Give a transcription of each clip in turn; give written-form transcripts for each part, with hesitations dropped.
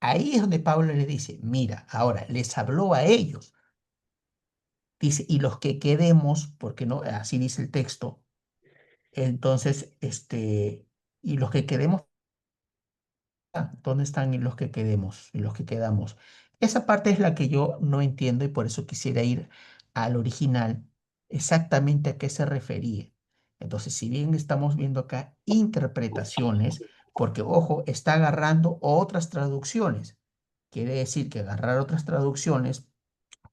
Ahí es donde Pablo le dice, mira, ahora les habló a ellos. Dice, y los que quedemos, porque no, así dice el texto, entonces, y los que quedemos, ¿dónde están los que quedemos y los que quedamos? Esa parte es la que yo no entiendo y por eso quisiera ir al original, exactamente a qué se refería. Entonces, si bien estamos viendo acá interpretaciones, porque ojo, está agarrando otras traducciones. Quiere decir que agarrar otras traducciones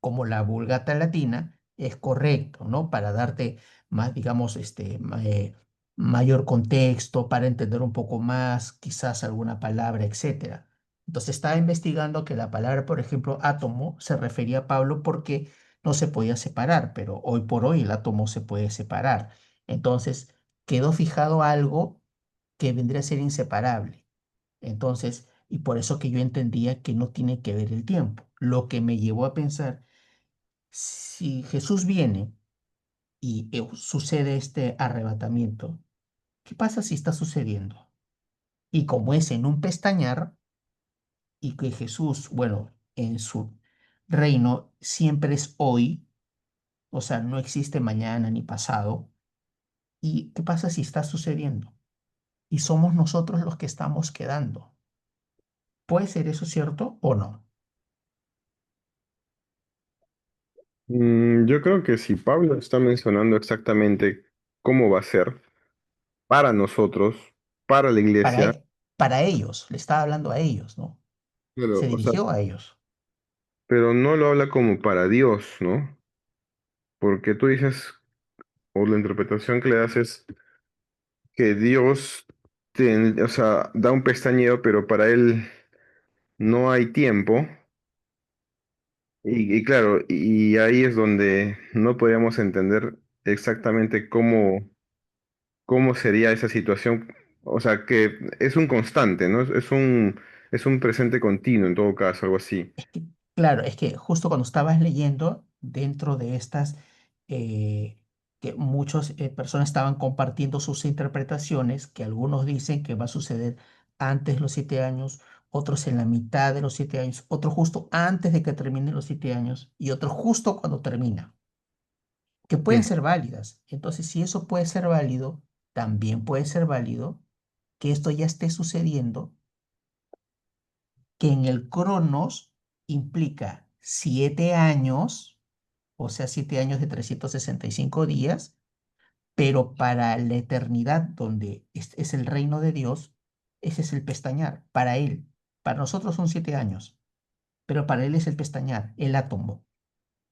como la Vulgata Latina es correcto, ¿no? Para darte más, digamos, mayor contexto, para entender un poco más, quizás alguna palabra, etcétera. Entonces estaba investigando que la palabra, por ejemplo, átomo, se refería a Pablo porque no se podía separar, pero hoy por hoy el átomo se puede separar. Entonces quedó fijado algo que vendría a ser inseparable. Entonces, y por eso que yo entendía que no tiene que ver el tiempo. Lo que me llevó a pensar si Jesús viene y sucede este arrebatamiento, ¿qué pasa si está sucediendo? Y como es en un pestañear y que Jesús, bueno, en su reino siempre es hoy, o sea, no existe mañana ni pasado, ¿y qué pasa si está sucediendo? Y somos nosotros los que estamos quedando. ¿Puede ser eso cierto o no? Yo creo que si Pablo está mencionando exactamente cómo va a ser para nosotros, para la Para, iglesia, para ellos, le estaba hablando a ellos, ¿no? pero, Se o sea, dirigió a ellos. pero no lo habla como para Dios, ¿no? Porque tú dices, o la interpretación que le das es que Dios, o sea, da un pestañeo, pero para él no hay tiempo. Y claro, y ahí es donde no podíamos entender exactamente cómo sería esa situación. O sea, que es un constante, ¿no? Es un presente continuo en todo caso, algo así. Es que, claro, es que justo cuando estabas leyendo, dentro de estas, eh, que muchas personas estaban compartiendo sus interpretaciones, que algunos dicen que va a suceder antes de los 7 años, otros en la mitad de los 7 años, otros justo antes de que terminen los 7 años y otros justo cuando termina, que pueden Mm. ser válidas. Entonces, si eso puede ser válido, también puede ser válido que esto ya esté sucediendo, que en el Cronos implica 7 años, o sea, 7 años de 365 días, pero para la eternidad, donde es el reino de Dios, ese es el pestañear, para Él. Para nosotros son 7 años, pero para Él es el pestañear, el átomo.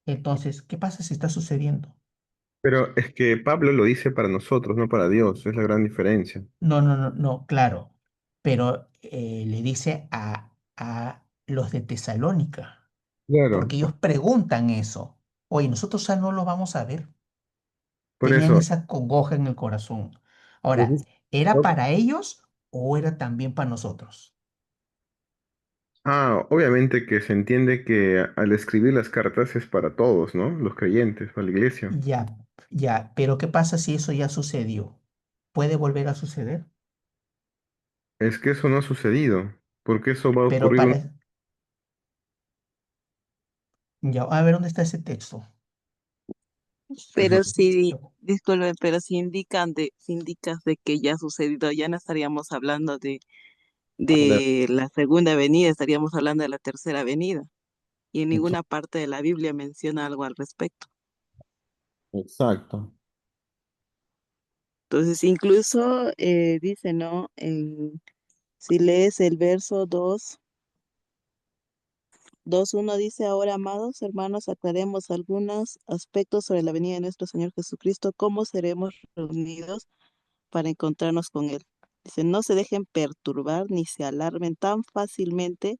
Entonces, ¿qué pasa si está sucediendo? Pero es que Pablo lo dice para nosotros, no para Dios, es la gran diferencia. No, no, no, no, claro, pero le dice a los de Tesalónica, Claro, porque ellos preguntan eso. Oye, nosotros ya no lo vamos a ver. por Tenían eso. esa congoja en el corazón. le Ahora, dice- ¿era para ellos o era también para nosotros? Obviamente que se entiende que al escribir las cartas es para todos, ¿no? Los creyentes, para la iglesia. Ya, ya, pero ¿qué pasa si eso ya sucedió? ¿Puede volver a suceder? Es que eso no ha sucedido, porque eso va a Pero ocurrir. ya, a ver, ¿dónde está ese texto? Eso. Pero sí, disculpe, pero si indicas de que ya ha sucedido, ya no estaríamos hablando de la segunda venida, estaríamos hablando de la tercera venida. Y en ninguna parte de la Biblia menciona algo al respecto. Exacto. Entonces, incluso dice, ¿no? Si lees el verso 2:1 dice, ahora, amados hermanos, aclaremos algunos aspectos sobre la venida de nuestro Señor Jesucristo, cómo seremos reunidos para encontrarnos con Él. Dice, no se dejen perturbar ni se alarmen tan fácilmente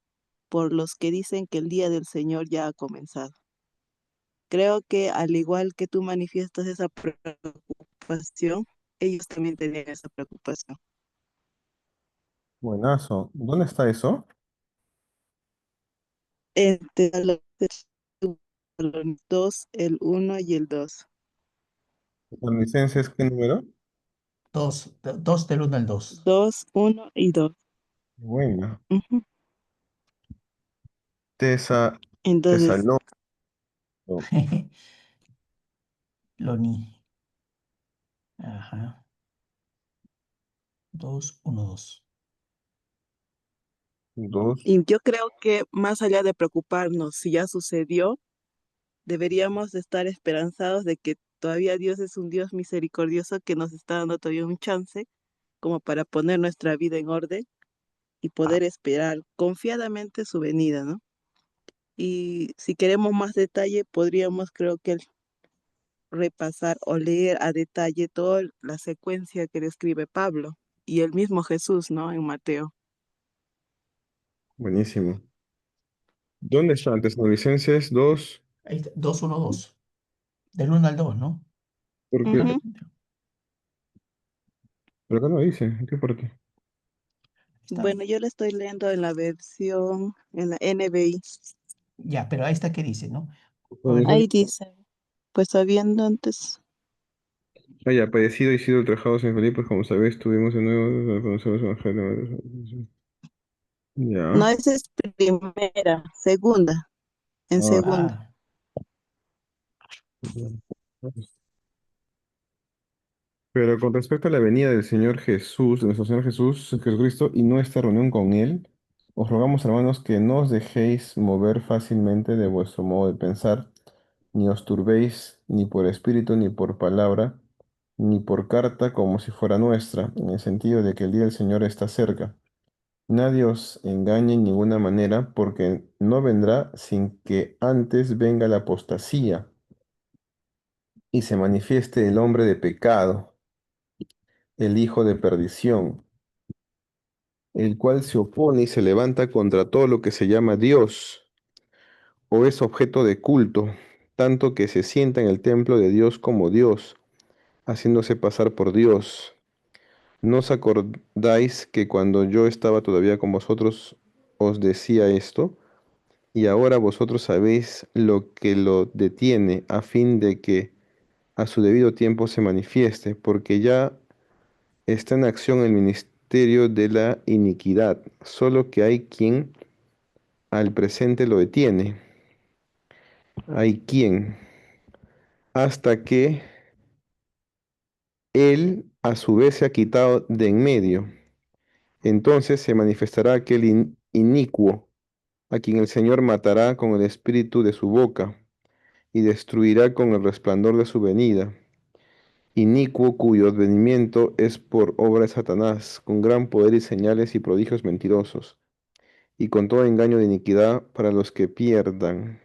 por los que dicen que el día del Señor ya ha comenzado. Creo que al igual que tú manifiestas esa preocupación, ellos también tenían esa preocupación. Buenazo. ¿Dónde está eso? Entre los 2, el 1 y el 2. ¿Tesalonicenses qué número? Dos del 1 al 2. 2, 1 y 2. Bueno. Ujú. Tesa, Entonces, Tesalónico. Loni. Ajá. 2, 1, 2. Dos. y yo creo que más allá de preocuparnos si ya sucedió, deberíamos de estar esperanzados de que todavía Dios es un Dios misericordioso que nos está dando todavía un chance como para poner nuestra vida en orden y poder esperar confiadamente su venida, ¿no? Y si queremos más detalle, podríamos, creo que, repasar o leer a detalle toda la secuencia que describe Pablo y el mismo Jesús, ¿no? En Mateo. Buenísimo. ¿Dónde están? Tesalonicenses 2. Ahí está, 2, 1, 2. Del 1 al 2, ¿no? Porque, Ujú. pero acá no dice, ¿en qué parte? Está. Bueno, yo lo estoy leyendo en la versión, en la NBI. Ya, pero ahí está que dice, ¿no? A ver, Tesalonicenses. Ahí dice, pues habiendo antes, Haya padecido y sido ultrajados en Filipos, como sabéis, tuvimos de nuevo, conocemos el Evangelio. no, Ya. esa es primera, segunda, en Ah, segunda. ah, pero con respecto a la venida del Señor Jesús, de nuestro Señor Jesús, Jesucristo, y nuestra reunión con Él, os rogamos, hermanos, que no os dejéis mover fácilmente de vuestro modo de pensar, ni os turbéis ni por espíritu, ni por palabra, ni por carta como si fuera nuestra, en el sentido de que el día del Señor está cerca. Nadie os engañe en ninguna manera, porque no vendrá sin que antes venga la apostasía y se manifieste el hombre de pecado, el hijo de perdición, el cual se opone y se levanta contra todo lo que se llama Dios o es objeto de culto, tanto que se sienta en el templo de Dios como Dios, haciéndose pasar por Dios. ¿No os acordáis que cuando yo estaba todavía con vosotros os decía esto? Y ahora vosotros sabéis lo que lo detiene, a fin de que a su debido tiempo se manifieste, porque ya está en acción el ministerio de la iniquidad, solo que hay quien al presente lo detiene. Hay quien, hasta que él a su vez se ha quitado de en medio. Entonces se manifestará aquel inicuo, a quien el Señor matará con el espíritu de su boca y destruirá con el resplandor de su venida. Inicuo cuyo advenimiento es por obra de Satanás, con gran poder y señales y prodigios mentirosos, y con todo engaño de iniquidad para los que pierden,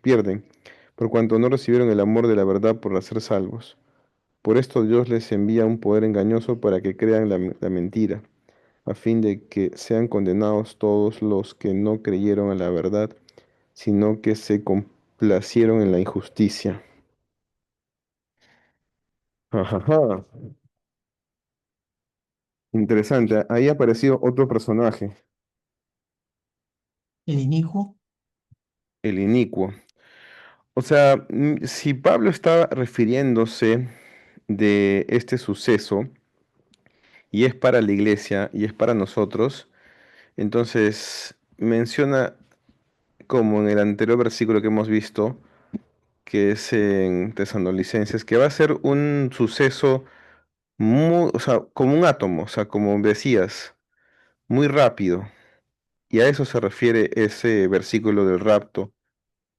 por cuanto no recibieron el amor de la verdad por ser salvos. Por esto Dios les envía un poder engañoso para que crean la mentira, a fin de que sean condenados todos los que no creyeron a la verdad, sino que se complacieron en la injusticia. Ajaja. Interesante. Ahí ha aparecido otro personaje, el inicuo. el inicuo. O sea, si Pablo está refiriéndose de este suceso y es para la iglesia y es para nosotros, entonces menciona, como en el anterior versículo que hemos visto, que es en Tesalonicenses, que va a ser un suceso muy, o sea, como un átomo, o sea, como decías, muy rápido. Y a eso se refiere ese versículo del rapto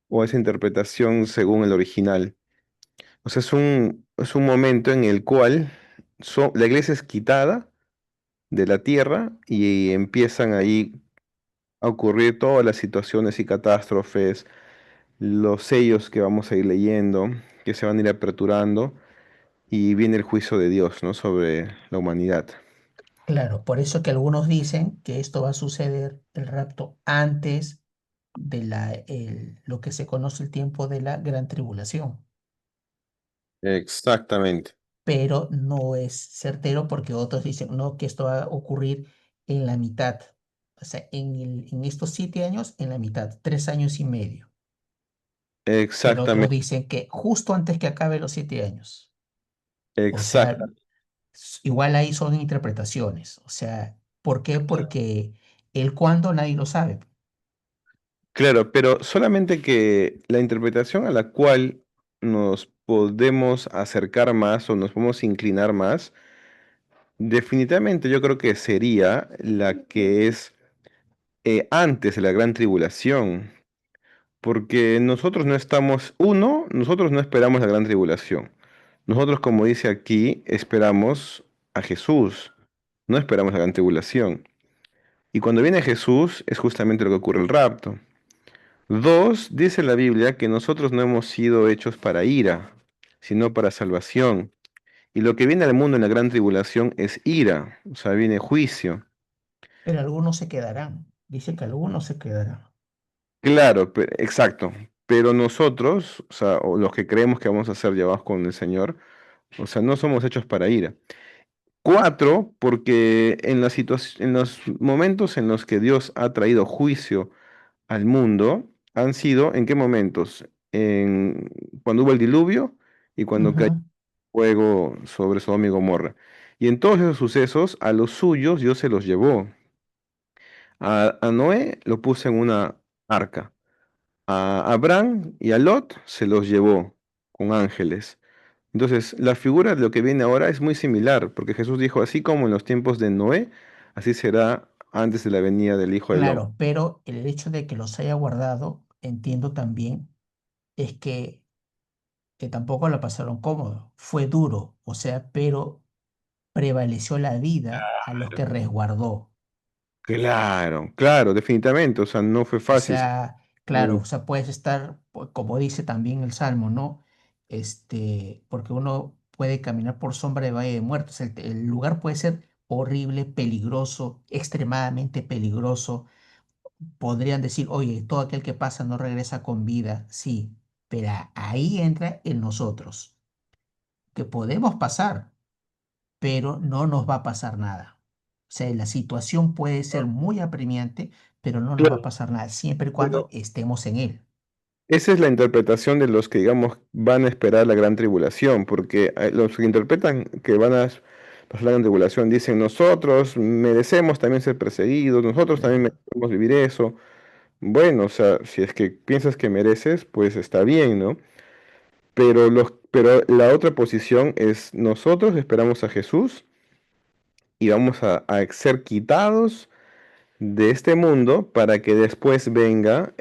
o esa interpretación según el original. O sea, es un momento en el cual la iglesia es quitada de la tierra y empiezan ahí a ocurrir todas las situaciones y catástrofes, los sellos que vamos a ir leyendo, que se van a ir aperturando y viene el juicio de Dios, ¿no? Sobre la humanidad. Claro, por eso que algunos dicen que esto va a suceder, el rapto, antes de lo que se conoce el tiempo de la gran tribulación. Exactamente. Pero no es certero porque otros dicen, no, que esto va a ocurrir en la mitad. O sea, en estos 7 años, en la mitad, 3 años y medio. Pero otros Exactamente. dicen que justo antes que acabe los 7 años. O sea, Exactamente. igual ahí son interpretaciones. O sea, ¿por qué? Porque el cuándo nadie lo sabe. Claro, pero solamente que la interpretación a la cual nos podemos acercar más o nos podemos inclinar más, definitivamente yo creo que sería la que es antes de la gran tribulación, porque nosotros no estamos, uno, nosotros no esperamos la gran tribulación. Nosotros, como dice aquí, esperamos a Jesús, no esperamos la gran tribulación. Y cuando viene Jesús es justamente lo que ocurre el rapto. Dos, dice la Biblia que nosotros no hemos sido hechos para ira, sino para salvación. Y lo que viene al mundo en la gran tribulación es ira, o sea, viene juicio. Pero algunos se quedarán. Dice que algunos se quedarán. Claro, exacto. Pero nosotros, o sea, o los que creemos que vamos a ser llevados con el Señor, o sea, no somos hechos para ira. Cuatro, porque en la en los momentos en los que Dios ha traído juicio al mundo, han sido, ¿en qué momentos? En, cuando hubo el diluvio y cuando cayó Ujú. fuego sobre Sodoma y Gomorra. Y en todos esos sucesos, a los suyos Dios se los llevó. A Noé lo puso en una arca. A Abraham y a Lot se los llevó con ángeles. Entonces, la figura de lo que viene ahora es muy similar, porque Jesús dijo, así como en los tiempos de Noé, así será antes de la venida del Hijo del Hombre. Claro, pero el hecho de que los haya guardado, entiendo también, es que tampoco la pasaron cómodo. Fue duro, o sea, pero prevaleció la vida a los que resguardó. Claro, claro, definitivamente, o sea, no fue O fácil. sea, claro, o sea, puedes estar, como dice también el Salmo, ¿no? Porque uno puede caminar por sombra de valle de muertos. El lugar puede ser horrible, peligroso, extremadamente peligroso. Podrían decir, oye, todo aquel que pasa no regresa con vida. Sí, pero ahí entra en nosotros, que podemos pasar, pero no nos va a pasar nada. O sea, la situación puede ser muy apremiante, pero no nos va a Claro, pasar nada, siempre y cuando pero estemos en él. esa es la interpretación de los que, digamos, van a esperar la gran tribulación, porque los que interpretan que van a pasar la gran tribulación dicen, nosotros merecemos también ser perseguidos, nosotros también Claro. merecemos vivir eso. Bueno, o sea, si es que piensas que mereces, pues está bien, ¿no? Pero la otra posición es, nosotros esperamos a Jesús y vamos a ser quitados de este mundo para que después venga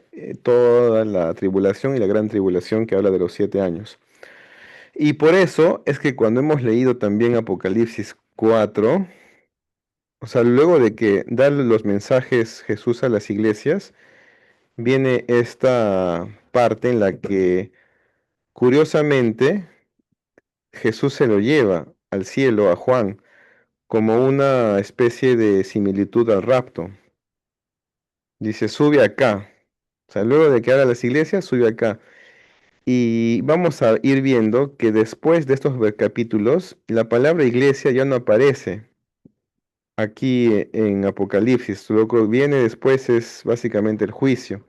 toda la tribulación y la gran tribulación que habla de los 7 años. Y por eso es que cuando hemos leído también Apocalipsis 4, o sea, luego de que da los mensajes Jesús a las iglesias, viene esta parte en la que curiosamente Jesús se lo lleva al cielo a Juan como una especie de similitud al rapto. Dice, sube acá. O sea, luego de que haga las iglesias, sube acá. Y vamos a ir viendo que después de estos capítulos, la palabra iglesia ya no aparece aquí en Apocalipsis. Lo que viene después es básicamente el juicio.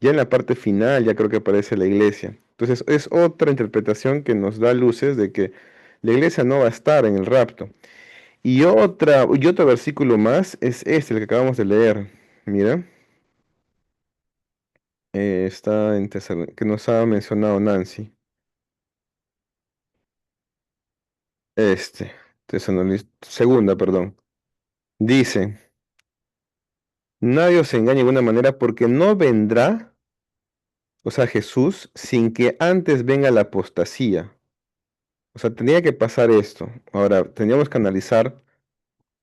Ya en la parte final ya creo que aparece la iglesia. Entonces es otra interpretación que nos da luces de que la iglesia no va a estar en el rapto. Y otro versículo más es este, el que acabamos de leer. Mira, está en que nos ha mencionado Nancy. Este, segunda, perdón. Dice, nadie os engañe de alguna manera porque no vendrá, o sea, Jesús, sin que antes venga la apostasía. O sea, tendría que pasar esto. Ahora, tendríamos que analizar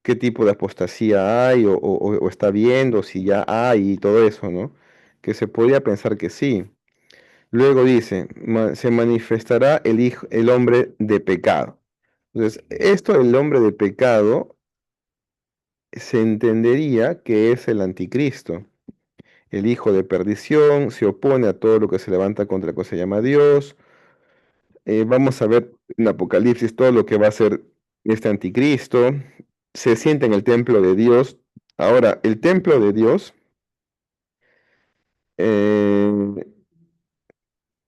qué tipo de apostasía hay o está viendo, si ya hay y todo eso, ¿no? Que se podría pensar que sí. Luego dice, se manifestará el hijo, el hombre de pecado. Entonces, esto del hombre de pecado se entendería que es el anticristo, el hijo de perdición, se opone a todo lo que se levanta contra lo que se llama Dios. Vamos a ver en Apocalipsis todo lo que va a ser este anticristo. Se sienta en el templo de Dios. Ahora, el templo de Dios eh,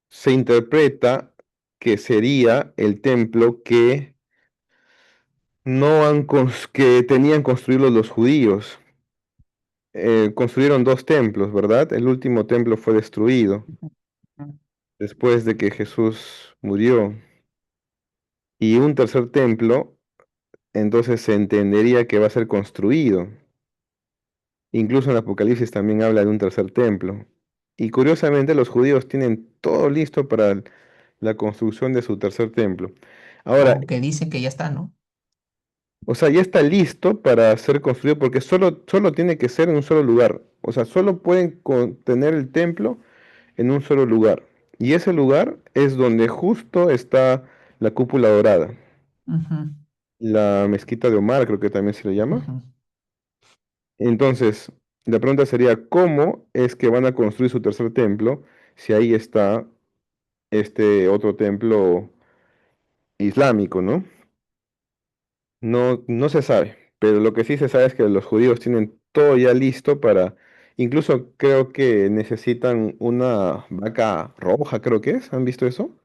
se interpreta que sería el templo que no han que tenían construido los judíos. construyeron dos templos, ¿verdad? El último templo fue destruido Ujú. después de que Jesús murió. Y un tercer templo, entonces se entendería que va a ser construido. Incluso en Apocalipsis también habla de un tercer templo. Y curiosamente los judíos tienen todo listo para la construcción de su tercer templo. Ahora, Aunque dicen que ya está, ¿no? o sea, ya está listo para ser construido porque solo tiene que ser en un solo lugar. O sea, solo pueden tener el templo en un solo lugar. Y ese lugar es donde justo está la cúpula dorada. Ujú, La mezquita de Omar, creo que también se le llama. ujú. Entonces, la pregunta sería, ¿cómo es que van a construir su tercer templo si ahí está este otro templo islámico, ¿no? No, no se sabe, pero lo que sí se sabe es que los judíos tienen todo ya listo para, incluso creo que necesitan una vaca roja, creo que es, ¿han visto eso?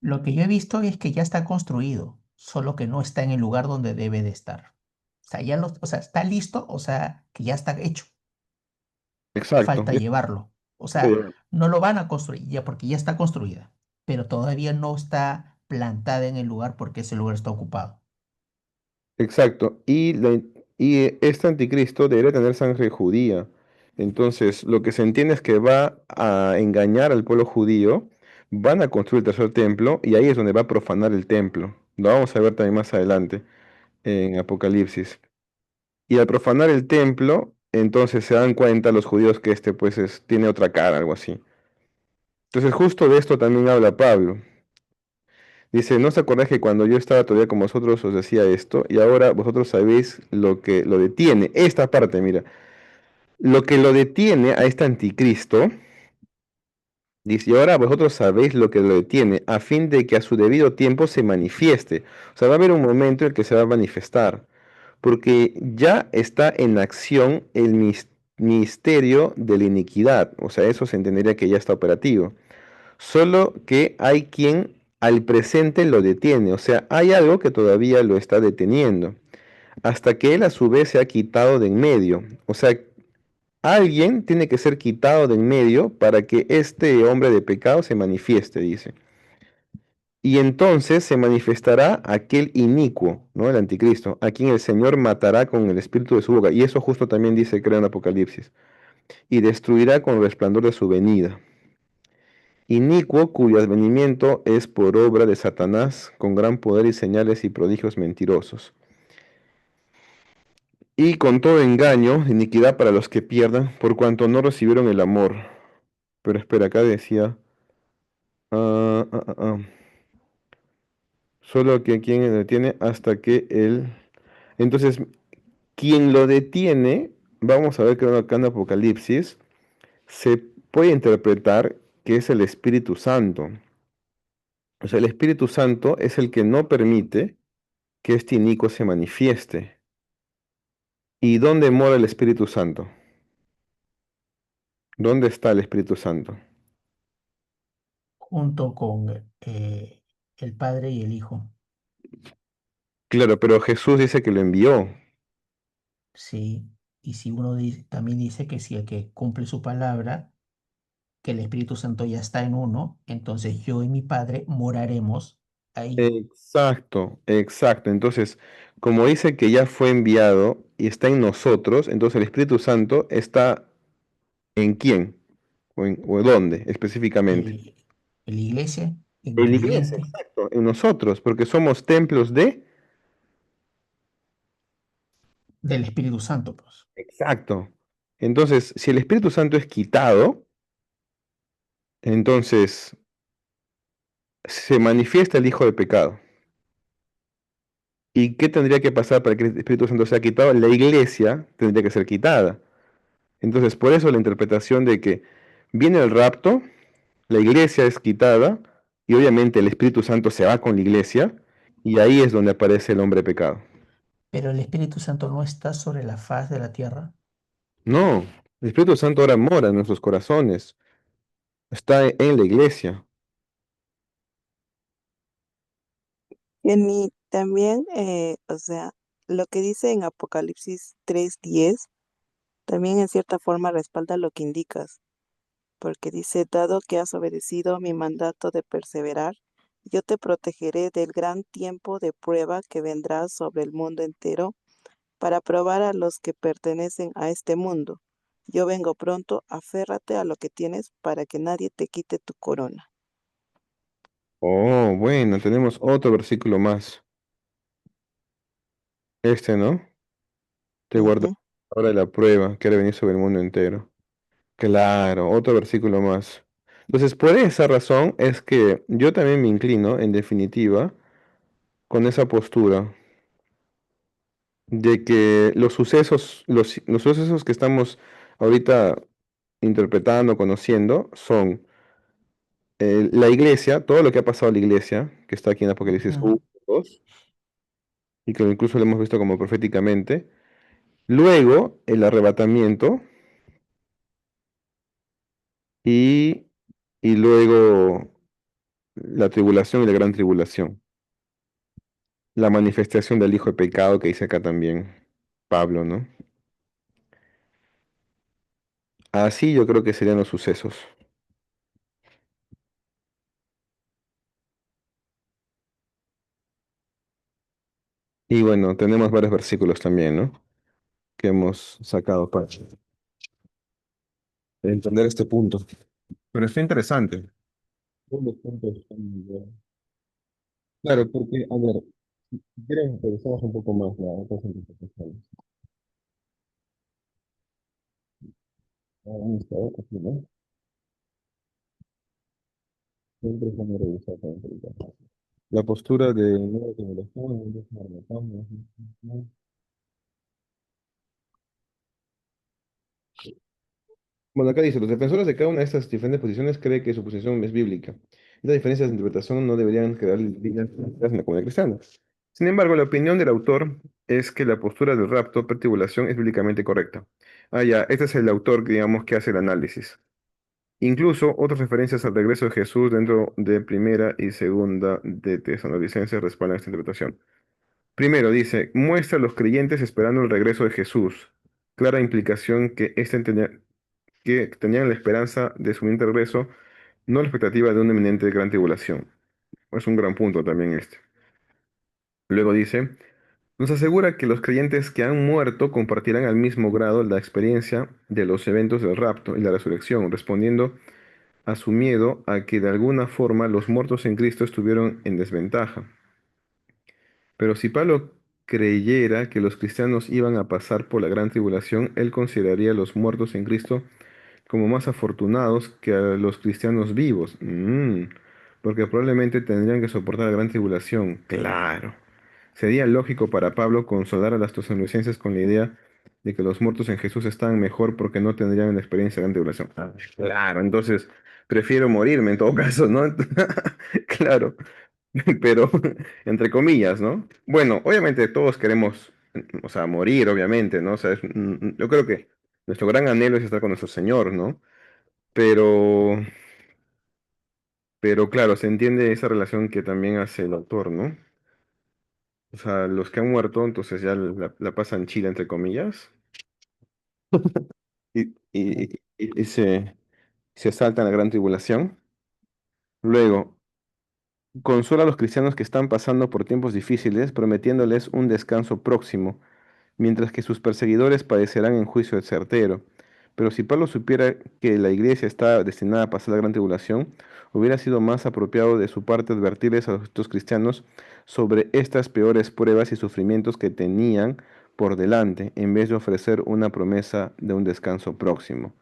Lo que yo he visto es que ya está construido, solo que no está en el lugar donde debe de estar. O sea, o sea, está listo, o sea, que ya está hecho. Exacto. Falta llevarlo. O sea, no lo van a construir ya porque ya está construida, pero todavía no está plantada en el lugar porque ese lugar está ocupado. Exacto. Y este anticristo debería tener sangre judía. Entonces, lo que se entiende es que va a engañar al pueblo judío, van a construir el tercer templo y ahí es donde va a profanar el templo. Lo vamos a ver también más adelante en Apocalipsis. Y al profanar el templo, entonces se dan cuenta los judíos que este pues tiene otra cara, algo así. Entonces, justo de esto también habla Pablo. Dice, ¿no os acordáis que cuando yo estaba todavía con vosotros os decía esto? Y ahora vosotros sabéis lo que lo detiene. Esta parte, mira. Lo que lo detiene a este anticristo, dice, y ahora vosotros sabéis lo que lo detiene, a fin de que a su debido tiempo se manifieste. O sea, va a haber un momento en el que se va a manifestar, porque ya está en acción el misterio de la iniquidad. O sea, eso se entendería que ya está operativo. Solo que hay quien al presente lo detiene, o sea, hay algo que todavía lo está deteniendo, hasta que él a su vez se ha quitado de en medio. O sea, alguien tiene que ser quitado de en medio para que este hombre de pecado se manifieste, dice. Y entonces se manifestará aquel inicuo, ¿no? El anticristo, a quien el Señor matará con el espíritu de su boca. Y eso justo también dice, creo, en Apocalipsis. Y destruirá con el resplandor de su venida. Inicuo cuyo advenimiento es por obra de Satanás, con gran poder y señales y prodigios mentirosos. Y con todo engaño, iniquidad para los que pierdan, por cuanto no recibieron el amor. Pero espera, acá decía, ah, ah, ah, ah, solo que quien lo detiene hasta que él... Entonces, quien lo detiene, vamos a ver que acá en Apocalipsis, se puede interpretar que es el Espíritu Santo. O sea, el Espíritu Santo es el que no permite que este inicuo se manifieste. ¿Y dónde mora el Espíritu Santo? ¿Dónde está el Espíritu Santo? Junto con el Padre y el Hijo. Claro, pero Jesús dice que lo envió. Sí. Y si uno también dice que si el que cumple su palabra, que el Espíritu Santo ya está en uno, entonces yo y mi Padre moraremos ahí. Exacto, exacto. Entonces, como dice que ya fue enviado y está en nosotros, entonces el Espíritu Santo está ¿en quién? ¿O dónde específicamente? El, en la iglesia, en el En la iglesia, creyente, exacto, en nosotros, porque somos templos de... del Espíritu Santo, pues. Exacto. Entonces, si el Espíritu Santo es quitado, entonces se manifiesta el hijo de pecado. ¿Y qué tendría que pasar para que el Espíritu Santo sea quitado? La iglesia tendría que ser quitada. Entonces, por eso la interpretación de que viene el rapto, la iglesia es quitada, y obviamente el Espíritu Santo se va con la iglesia, y ahí es donde aparece el hombre pecado. Pero el Espíritu Santo no está sobre la faz de la tierra. No, el Espíritu Santo ahora mora en nuestros corazones, está en la iglesia. Y también, o sea, lo que dice en Apocalipsis 3:10 también en cierta forma respalda lo que indicas, porque dice, dado que has obedecido mi mandato de perseverar, yo te protegeré del gran tiempo de prueba que vendrá sobre el mundo entero para probar a los que pertenecen a este mundo. Yo vengo pronto, aférrate a lo que tienes para que nadie te quite tu corona. Oh, bueno, tenemos otro versículo más. Este, ¿no? Te guarda Ujú, ahora de la prueba que ha de venir sobre el mundo entero. Claro, otro versículo más. Entonces, por esa razón es que yo también me inclino, en definitiva, con esa postura de que los sucesos que estamos ahorita interpretando, conociendo, son la iglesia, todo lo que ha pasado a la iglesia, que está aquí en Apocalipsis ujú, 1, 2, y que incluso lo hemos visto como proféticamente. Luego, el arrebatamiento y, y luego la tribulación y la gran tribulación. La manifestación del hijo de pecado que dice acá también Pablo, ¿no? Así yo creo que serían los sucesos. Y bueno, tenemos varios versículos también, ¿no? Que hemos sacado para entender este punto. Pero está interesante. Todos los puntos están muy buenos. Claro, porque, a ver, si quieres revisamos un poco más las otras interpretaciones. Listo, aquí, ¿no? Siempre es bueno revisar la interpretación. La postura de nueva tecnología, bueno, acá dice, los defensores de cada una de estas diferentes posiciones creen que su posición es bíblica. Estas diferencias de interpretación no deberían quedar líneas en la comunidad cristiana. Sin embargo, la opinión del autor es que la postura del rapto, pretribulación, es bíblicamente correcta. Ah, ya, este es el autor, digamos, que hace el análisis. Incluso otras referencias al regreso de Jesús dentro de Primera y Segunda de Tesalonicenses respaldan esta interpretación. Primero dice, muestra a los creyentes esperando el regreso de Jesús. Clara implicación que tenían la esperanza de su inminente regreso, no la expectativa de una inminente gran tribulación. Es un gran punto también este. Luego dice, nos asegura que los creyentes que han muerto compartirán al mismo grado la experiencia de los eventos del rapto y la resurrección, respondiendo a su miedo a que de alguna forma los muertos en Cristo estuvieron en desventaja. Pero si Pablo creyera que los cristianos iban a pasar por la gran tribulación, él consideraría a los muertos en Cristo como más afortunados que a los cristianos vivos. Porque probablemente tendrían que soportar la gran tribulación. Claro. Sería lógico para Pablo consolar a las tesalonicenses con la idea de que los muertos en Jesús están mejor porque no tendrían la experiencia de la gran tribulación. Ah, claro, entonces prefiero morirme en todo caso, ¿no? Claro, pero entre comillas, ¿no? Bueno, obviamente todos queremos, o sea, morir, obviamente, ¿no? O sea, yo creo que nuestro gran anhelo es estar con nuestro Señor, ¿no? Pero, pero claro, se entiende esa relación que también hace el autor, ¿no? O sea, los que han muerto, entonces ya la pasan chila, entre comillas, y se saltan la gran tribulación. Luego, consuela a los cristianos que están pasando por tiempos difíciles, prometiéndoles un descanso próximo, mientras que sus perseguidores padecerán en juicio certero. Pero si Pablo supiera que la iglesia está destinada a pasar la gran tribulación, hubiera sido más apropiado de su parte advertirles a estos cristianos sobre estas peores pruebas y sufrimientos que tenían por delante, en vez de ofrecer una promesa de un descanso próximo.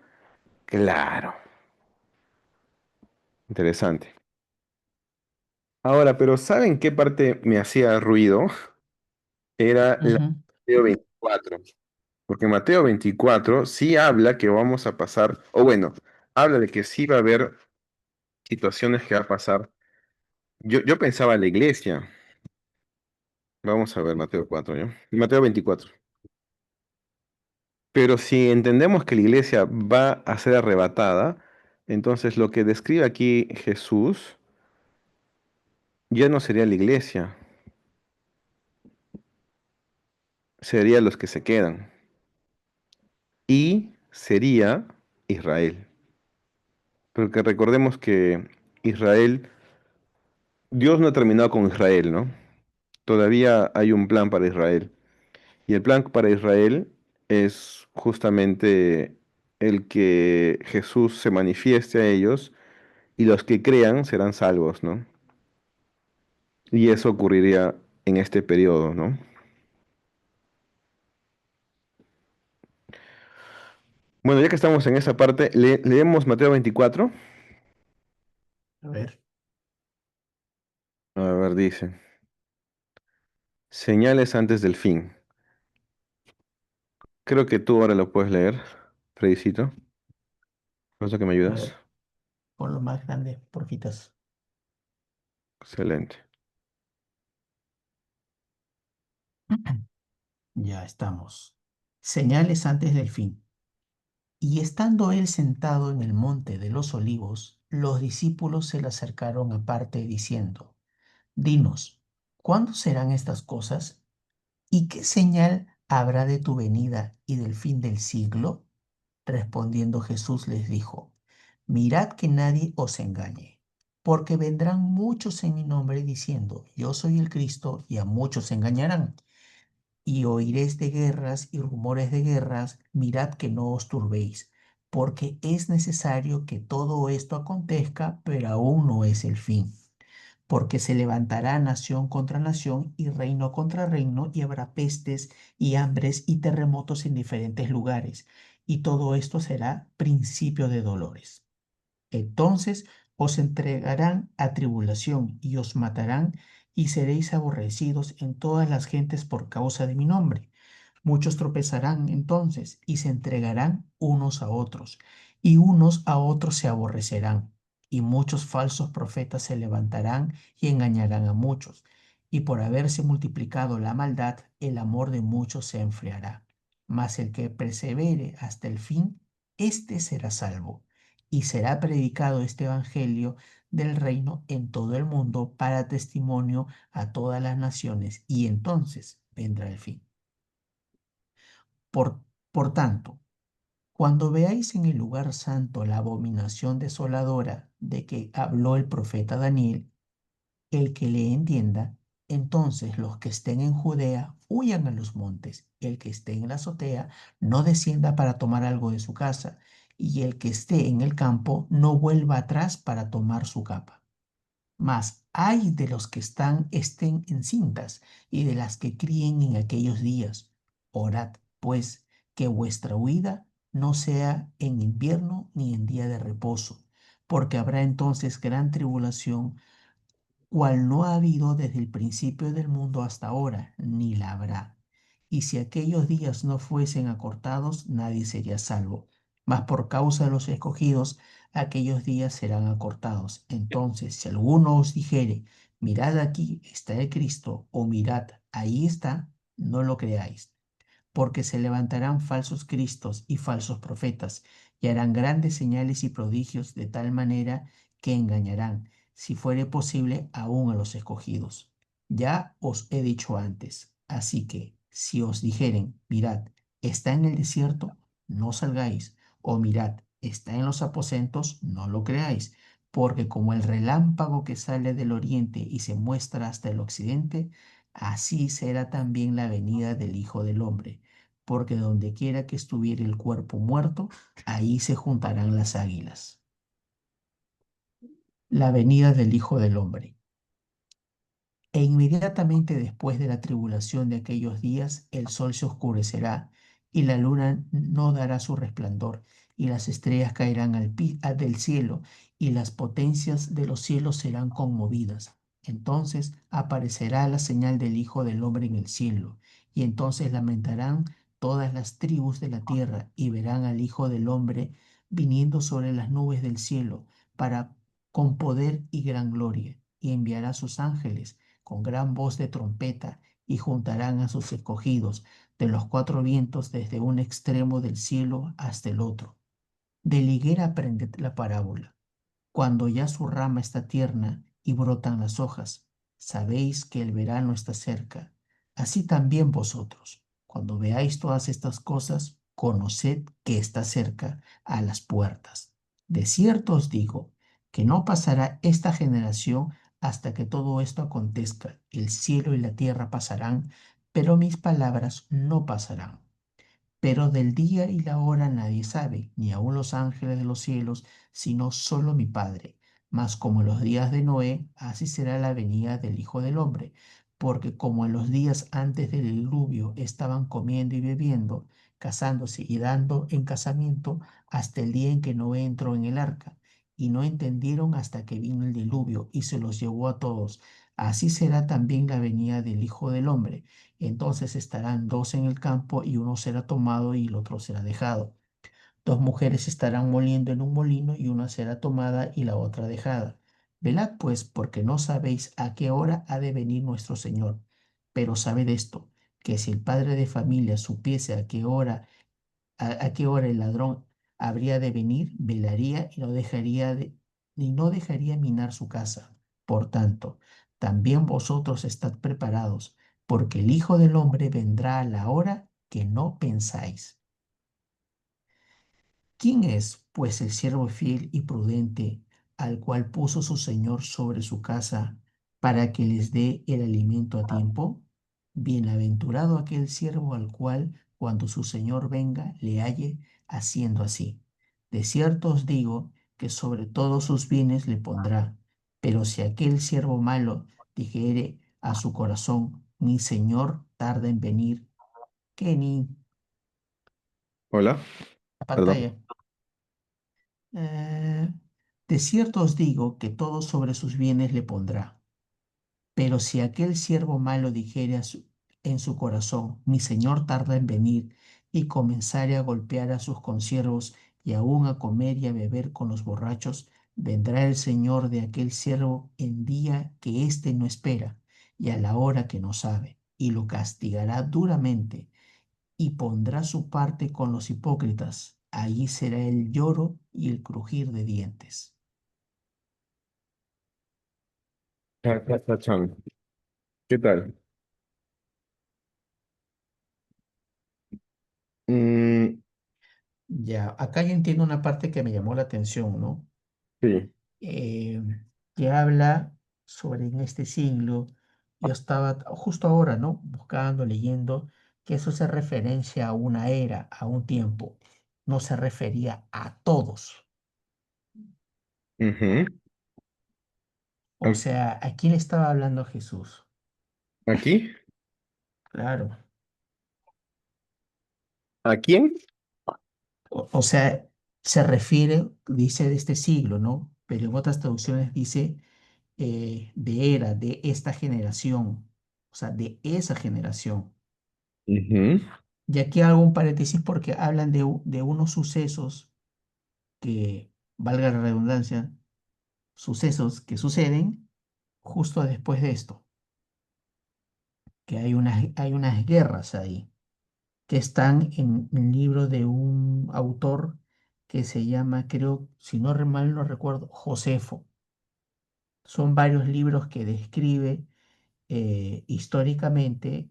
Claro, interesante. Ahora, pero ¿saben qué parte me hacía ruido? Era la ujú. Mateo 24. Porque Mateo 24 sí habla que vamos a pasar, o bueno, habla de que sí va a haber situaciones que va a pasar. Yo pensaba en la iglesia. Vamos a ver Mateo 4, ¿ya? Mateo 24. Pero si entendemos que la iglesia va a ser arrebatada, entonces lo que describe aquí Jesús ya no sería la iglesia, serían los que se quedan. y sería Israel. Porque recordemos que Israel, Dios no ha terminado con Israel, ¿no? Todavía hay un plan para Israel. Y el plan para Israel es justamente el que Jesús se manifieste a ellos y los que crean serán salvos, ¿no? Y eso ocurriría en este periodo, ¿no? Bueno, ya que estamos en esa parte, leemos Mateo 24. A ver, A ver, dice, señales antes del fin. Creo que tú ahora lo puedes leer, Fredicito. No sé que me a ayudas. ver, por lo más grande, porfitas. Excelente. Ya estamos. Señales antes del fin. Y estando él sentado en el monte de los olivos, los discípulos se le acercaron aparte diciendo, Dinos, ¿cuándo serán estas cosas? ¿Y qué señal habrá de tu venida y del fin del siglo? Respondiendo Jesús les dijo, Mirad que nadie os engañe, porque vendrán muchos en mi nombre diciendo, Yo soy el Cristo, y a muchos engañarán. Y oiréis de guerras y rumores de guerras, mirad que no os turbéis, porque es necesario que todo esto acontezca, pero aún no es el fin. Porque se levantará nación contra nación y reino contra reino, y habrá pestes y hambres y terremotos en diferentes lugares, y todo esto será principio de dolores. Entonces os entregarán a tribulación y os matarán y seréis aborrecidos en todas las gentes por causa de mi nombre. Muchos tropezarán entonces y se entregarán unos a otros, y unos a otros se aborrecerán, y muchos falsos profetas se levantarán y engañarán a muchos, y por haberse multiplicado la maldad, el amor de muchos se enfriará. Mas el que persevere hasta el fin, éste será salvo, y será predicado este evangelio del reino en todo el mundo para testimonio a todas las naciones, y entonces vendrá el fin. Por tanto, cuando veáis en el lugar santo la abominación desoladora de que habló el profeta Daniel, el que le entienda, entonces los que estén en Judea huyan a los montes, el que esté en la azotea no descienda para tomar algo de su casa, y el que esté en el campo no vuelva atrás para tomar su capa. Mas ay de los que estén encintas y de las que críen en aquellos días. Orad, pues, que vuestra huida no sea en invierno ni en día de reposo, porque habrá entonces gran tribulación, cual no ha habido desde el principio del mundo hasta ahora, ni la habrá. Y si aquellos días no fuesen acortados, nadie sería salvo. Mas por causa de los escogidos, aquellos días serán acortados. Entonces, si alguno os dijere, mirad aquí está el Cristo, o mirad, ahí está, no lo creáis, porque se levantarán falsos cristos y falsos profetas, y harán grandes señales y prodigios de tal manera que engañarán, si fuere posible, aún a los escogidos. Ya os he dicho antes, así que si os dijeren, mirad, está en el desierto, no salgáis, o mirad, está en los aposentos, no lo creáis, porque como el relámpago que sale del oriente y se muestra hasta el occidente, así será también la venida del Hijo del Hombre, porque donde quiera que estuviere el cuerpo muerto, ahí se juntarán las águilas. La venida del Hijo del Hombre. E inmediatamente después de la tribulación de aquellos días, el sol se oscurecerá y la luna no dará su resplandor, y las estrellas caerán del cielo, y las potencias de los cielos serán conmovidas. Entonces aparecerá la señal del Hijo del Hombre en el cielo, y entonces lamentarán todas las tribus de la tierra, y verán al Hijo del Hombre viniendo sobre las nubes del cielo, para con poder y gran gloria, y enviará sus ángeles con gran voz de trompeta, y juntarán a sus escogidos de los cuatro vientos desde un extremo del cielo hasta el otro. De la higuera aprended la parábola. Cuando ya su rama está tierna y brotan las hojas, sabéis que el verano está cerca. Así también vosotros, cuando veáis todas estas cosas, conoced que está cerca a las puertas. De cierto os digo que no pasará esta generación hasta que todo esto acontezca. El cielo y la tierra pasarán, pero mis palabras no pasarán. Pero del día y la hora nadie sabe, ni aun los ángeles de los cielos, sino solo mi Padre. Mas como en los días de Noé, así será la venida del Hijo del Hombre. Porque como en los días antes del diluvio estaban comiendo y bebiendo, casándose y dando en casamiento, hasta el día en que Noé entró en el arca. Y no entendieron hasta que vino el diluvio y se los llevó a todos. Así será también la venida del Hijo del Hombre. Entonces estarán dos en el campo y uno será tomado y el otro será dejado. Dos mujeres estarán moliendo en un molino y una será tomada y la otra dejada. Velad pues, porque no sabéis a qué hora ha de venir nuestro Señor. Pero sabed esto, que si el padre de familia supiese a qué hora el ladrón habría de venir, velaría y no dejaría minar su casa. Por tanto, también vosotros estad preparados, porque el Hijo del Hombre vendrá a la hora que no pensáis. ¿Quién es, pues, el siervo fiel y prudente, al cual puso su Señor sobre su casa, para que les dé el alimento a tiempo? Bienaventurado aquel siervo al cual, cuando su Señor venga, le halle haciendo así. De cierto os digo que sobre todos sus bienes le pondrá. Pero si aquel siervo malo dijere a su corazón, mi Señor tarda en venir, que ni Hola, la perdón. pantalla. Eh, de cierto os digo que todo sobre sus bienes le pondrá. Pero si aquel siervo malo dijere en su corazón, mi señor tarda en venir, y comenzare a golpear a sus consiervos y aún a comer y a beber con los borrachos, vendrá el señor de aquel siervo en día que éste no espera y a la hora que no sabe, y lo castigará duramente y pondrá su parte con los hipócritas. Allí será el lloro y el crujir de dientes. Chan. ¿Qué tal? Mm, Ya, acá yo entiendo una parte que me llamó la atención, ¿no? sí. Eh, que habla sobre en este siglo, yo estaba justo ahora, ¿no? Buscando, leyendo, que eso se referencia a una era, a un tiempo, no se refería a todos. Ujú. O sea, ¿a quién le estaba hablando Jesús? ¿Aquí? Claro. ¿A quién? O sea, se refiere, dice de este siglo, ¿no? Pero en otras traducciones dice de era, de esta generación, o sea, de esa generación. Ujú. Y aquí hago un paréntesis porque hablan de unos sucesos que, valga la redundancia, sucesos que suceden justo después de esto, que hay unas guerras ahí, que están en un libro de un autor que se llama, creo, si no mal no recuerdo, Josefo. Son varios libros que describe históricamente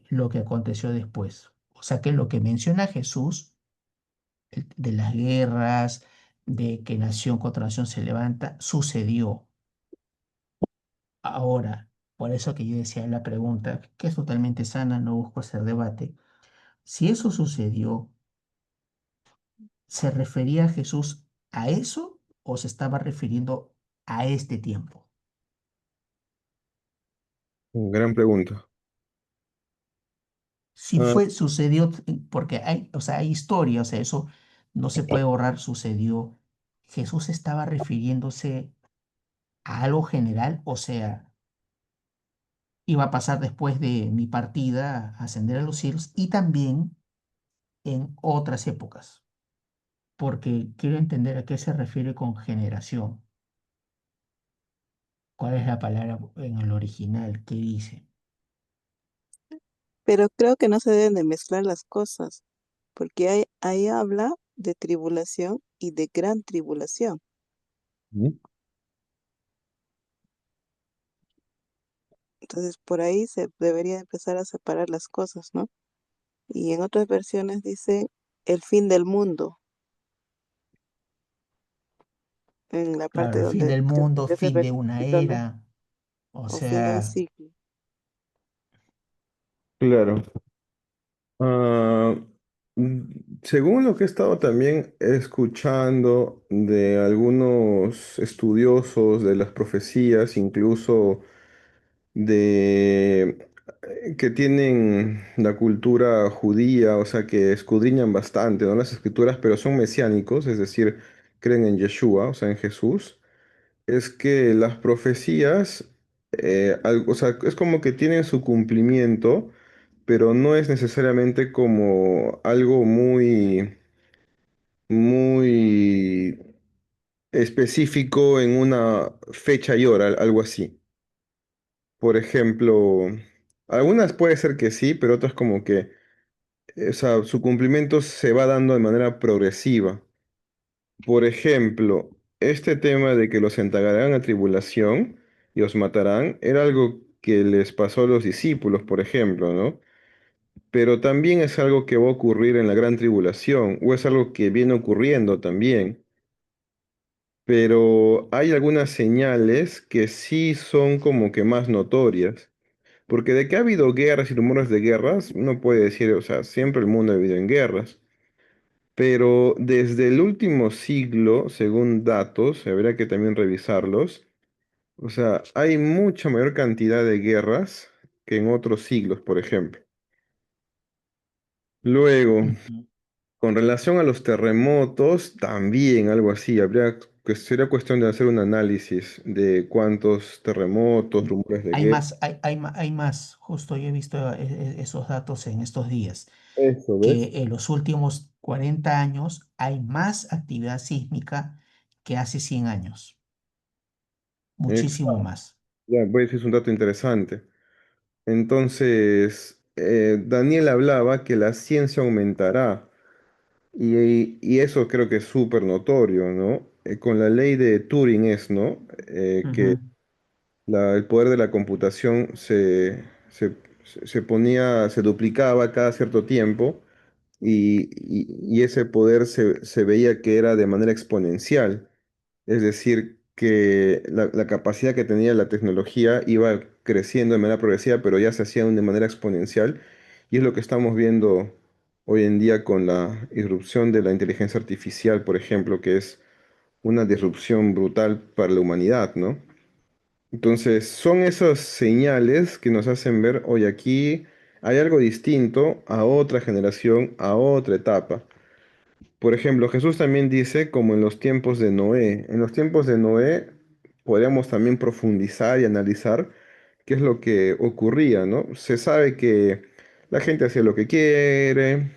lo que aconteció después. O sea que lo que menciona Jesús de las guerras, de que nación contra nación se levanta, sucedió. Ahora, por eso que yo decía en la pregunta, que es totalmente sana, no busco hacer debate, si eso sucedió, ¿se refería a Jesús a eso o se estaba refiriendo a este tiempo? Gran pregunta. Si Ah, fue, sucedió, porque hay, o sea, hay historia, o sea, eso no se puede borrar, sucedió. Jesús estaba refiriéndose a algo general, o sea, iba a pasar después de mi partida a ascender a los cielos y también en otras épocas, porque quiero entender a qué se refiere con generación. ¿Cuál es la palabra en el original? ¿Qué dice? Pero creo que no se deben de mezclar las cosas, porque ahí habla de tribulación y de gran tribulación. ujú. Entonces, por ahí se debería empezar a separar las cosas, ¿no? Y en otras versiones dice el fin del mundo, en la parte Claro, el fin donde del mundo, ese fin de una versículo, ¿no? era, o O fin de un sea, ciclo. Claro. Ah, mm, Según lo que he estado también escuchando de algunos estudiosos de las profecías, incluso de que tienen la cultura judía, o sea, que escudriñan bastante, ¿no? Las escrituras, pero son mesiánicos, es decir, creen en Yeshua, o sea, en Jesús, es que las profecías, o sea, es como que tienen su cumplimiento, pero no es necesariamente como algo muy específico en una fecha y hora, algo así. Por ejemplo, algunas puede ser que sí, pero otras como que, o sea, su cumplimiento se va dando de manera progresiva. Por ejemplo, este tema de que los entregarán a tribulación y os matarán, era algo que les pasó a los discípulos, por ejemplo, ¿no? Pero también es algo que va a ocurrir en la gran tribulación, o es algo que viene ocurriendo también. Pero hay algunas señales que sí son como que más notorias. Porque de que ha habido guerras y rumores de guerras, uno puede decir, o sea, siempre el mundo ha vivido en guerras. Pero desde el último siglo, según datos, habría que también revisarlos, o sea, hay mucha mayor cantidad de guerras que en otros siglos, por ejemplo. Luego, ujú. con relación a los terremotos, también algo así, que sería cuestión de hacer un análisis de cuántos terremotos, rumores de Hay guerra. más, hay más. Justo yo he visto esos datos en estos días, Eso, ¿ves? que en los últimos 40 años hay más actividad sísmica que hace 100 años, muchísimo Exacto. más. Ya, voy a decir es un dato interesante. Entonces, Daniel hablaba que la ciencia aumentará y eso creo que es súper notorio, ¿no? Con la ley de Turing es, ¿no? Que Ujú. el poder de la computación se ponía, se duplicaba cada cierto tiempo y ese poder se veía que era de manera exponencial. Es decir, que la capacidad que tenía la tecnología iba creciendo de manera progresiva, pero ya se hacía de manera exponencial. Y es lo que estamos viendo hoy en día con la irrupción de la inteligencia artificial, por ejemplo, que es una disrupción brutal para la humanidad, ¿no? Entonces, son esas señales que nos hacen ver, hoy aquí hay algo distinto a otra generación, a otra etapa. Por ejemplo, Jesús también dice, como en los tiempos de Noé. En los tiempos de Noé podríamos también profundizar y analizar qué es lo que ocurría, ¿no? Se sabe que la gente hacía lo que quiere,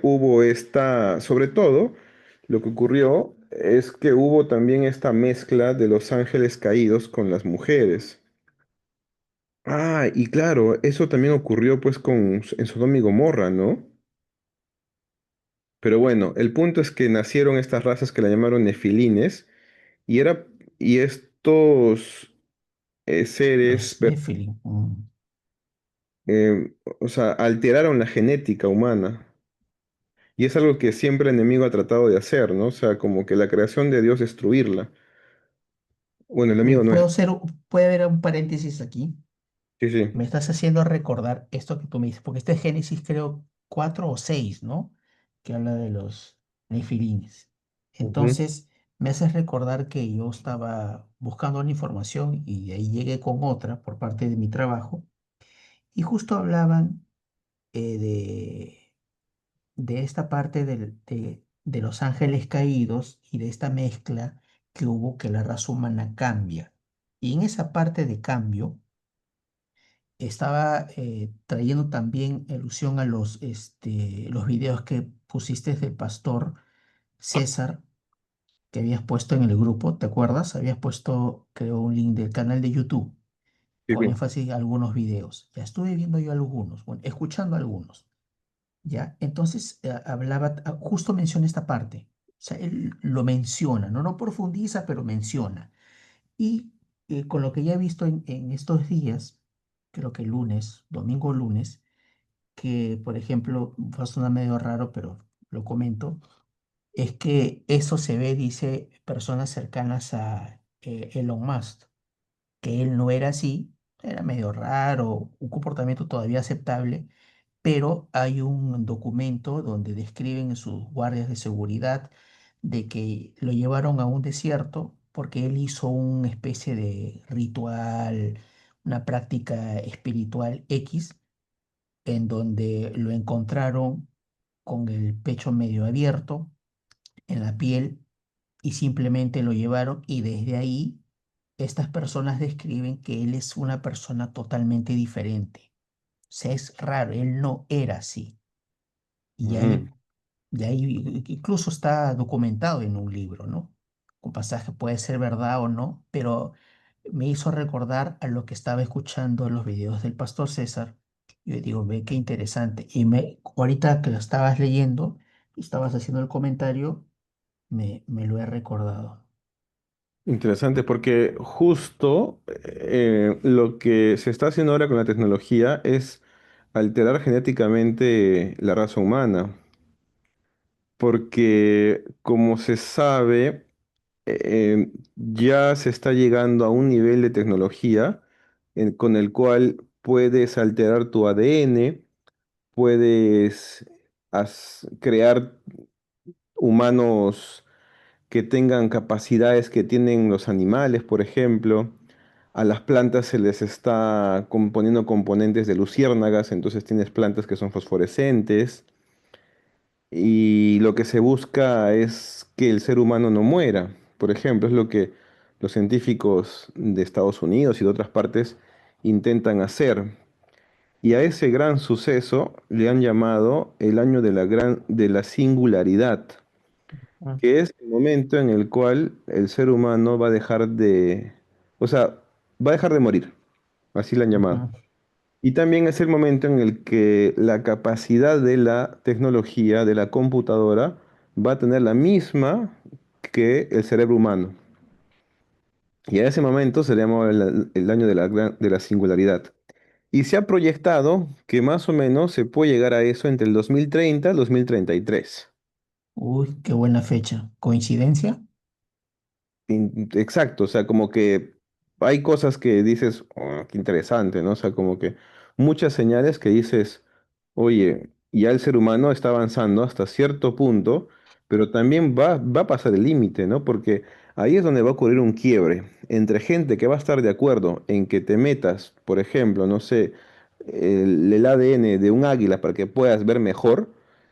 hubo esta, sobre todo, lo que ocurrió es que hubo también esta mezcla de los ángeles caídos con las mujeres. Ah, y claro, eso también ocurrió pues en Sodoma y Gomorra, ¿no? Pero bueno, el punto es que nacieron estas razas que la llamaron nefilines y y estos seres, Los Nephilim. o sea, alteraron la genética humana. Y es algo que siempre el enemigo ha tratado de hacer, ¿no? O sea, como que la creación de Dios destruirla. Bueno, el enemigo no es. Puede haber un paréntesis aquí? Sí, sí. Me estás haciendo recordar esto que tú me dices, porque este es Génesis creo 4 o 6, ¿no? Que habla de los nefilines. Ujú. Entonces, me haces recordar que yo estaba buscando una información y de ahí llegué con otra por parte de mi trabajo y justo hablaban de esta parte de los ángeles caídos y de esta mezcla que hubo que la raza humana cambia. Y en esa parte de cambio estaba trayendo también alusión a los videos que pusiste del pastor César, que habías puesto en el grupo, ¿te acuerdas? Habías puesto, creo, un link del canal de YouTube Sí, con sí. énfasis a algunos videos. Ya estuve viendo yo algunos, bueno, escuchando algunos, ¿ya? Entonces, hablaba, justo menciona esta parte. O sea, él lo menciona, no, no profundiza, pero menciona. Y con lo que ya he visto en estos días, creo que lunes, domingo o lunes, que, por ejemplo, va a sonar medio raro, pero lo comento, es que eso se ve, dice, personas cercanas a Elon Musk, que él no era así, era medio raro, un comportamiento todavía aceptable, pero hay un documento donde describen sus guardias de seguridad de que lo llevaron a un desierto porque él hizo una especie de ritual, una práctica espiritual X, en donde lo encontraron con el pecho medio abierto, en la piel, y simplemente lo llevaron y desde ahí estas personas describen que él es una persona totalmente diferente. O sea, es raro, él no era así. Y Ujú. ahí incluso está documentado en un libro, ¿no? Un pasaje puede ser verdad o no, pero me hizo recordar a lo que estaba escuchando en los videos del pastor César. Yo digo, ve qué interesante. Ahorita que lo estabas leyendo y estabas haciendo el comentario, me lo he recordado. Interesante, porque justo lo que se está haciendo ahora con la tecnología es alterar genéticamente la raza humana, porque como se sabe, ya se está llegando a un nivel de tecnología con el cual puedes alterar tu ADN, puedes crear humanos que tengan capacidades que tienen los animales, por ejemplo. A las plantas se les está componiendo componentes de luciérnagas, entonces tienes plantas que son fosforescentes. Y lo que se busca es que el ser humano no muera. Por ejemplo, es lo que los científicos de Estados Unidos y de otras partes intentan hacer. Y a ese gran suceso le han llamado el año de la singularidad, Ah, que es el momento en el cual el ser humano va a dejar o sea, va a dejar de morir, así lo han llamado. ujú, Y también es el momento en el que la capacidad de la tecnología, de la computadora, va a tener la misma que el cerebro humano. Y a ese momento se llama el año de la singularidad. Y se ha proyectado que más o menos se puede llegar a eso entre el 2030 y 2033. uy, qué buena fecha. ¿Coincidencia? Exacto, o sea, como que hay cosas que dices, "Oh, qué interesante, ¿no? O sea, como que muchas señales que dices, oye, ya el ser humano está avanzando hasta cierto punto, pero también va a pasar el límite, ¿no? Porque ahí es donde va a ocurrir un quiebre entre gente que va a estar de acuerdo en que te metas, por ejemplo, no sé, el ADN de un águila para que puedas ver mejor,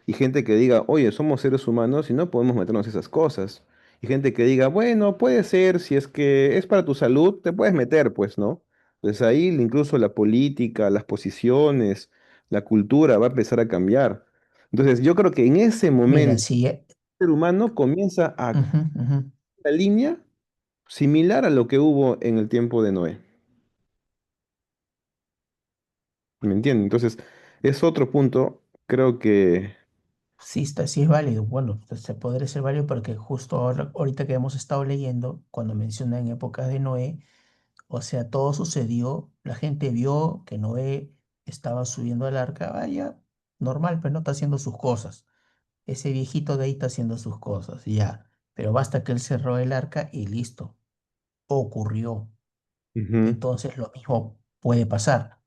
y gente que diga, oye, somos seres humanos y no podemos meternos esas cosas. Y gente que diga, bueno, puede ser, si es que es para tu salud, te puedes meter, pues, ¿no? Entonces ahí incluso la política, las posiciones, la cultura va a empezar a cambiar. Entonces yo creo que en ese Mira, momento sí. el ser humano comienza a Ujú, ujú. la línea similar a lo que hubo en el tiempo de Noé. ¿Me entienden? Entonces es otro punto, creo que... Sí es válido. Bueno, pues, se podría ser válido porque justo ahorita que hemos estado leyendo, cuando mencionan épocas de Noé, o sea, todo sucedió, la gente vio que Noé estaba subiendo al arca, vaya, normal, pero no está haciendo sus cosas. Ese viejito de ahí está haciendo sus cosas, ya. Pero basta que él cerró el arca y listo, ocurrió. Ujú. Entonces lo mismo puede pasar.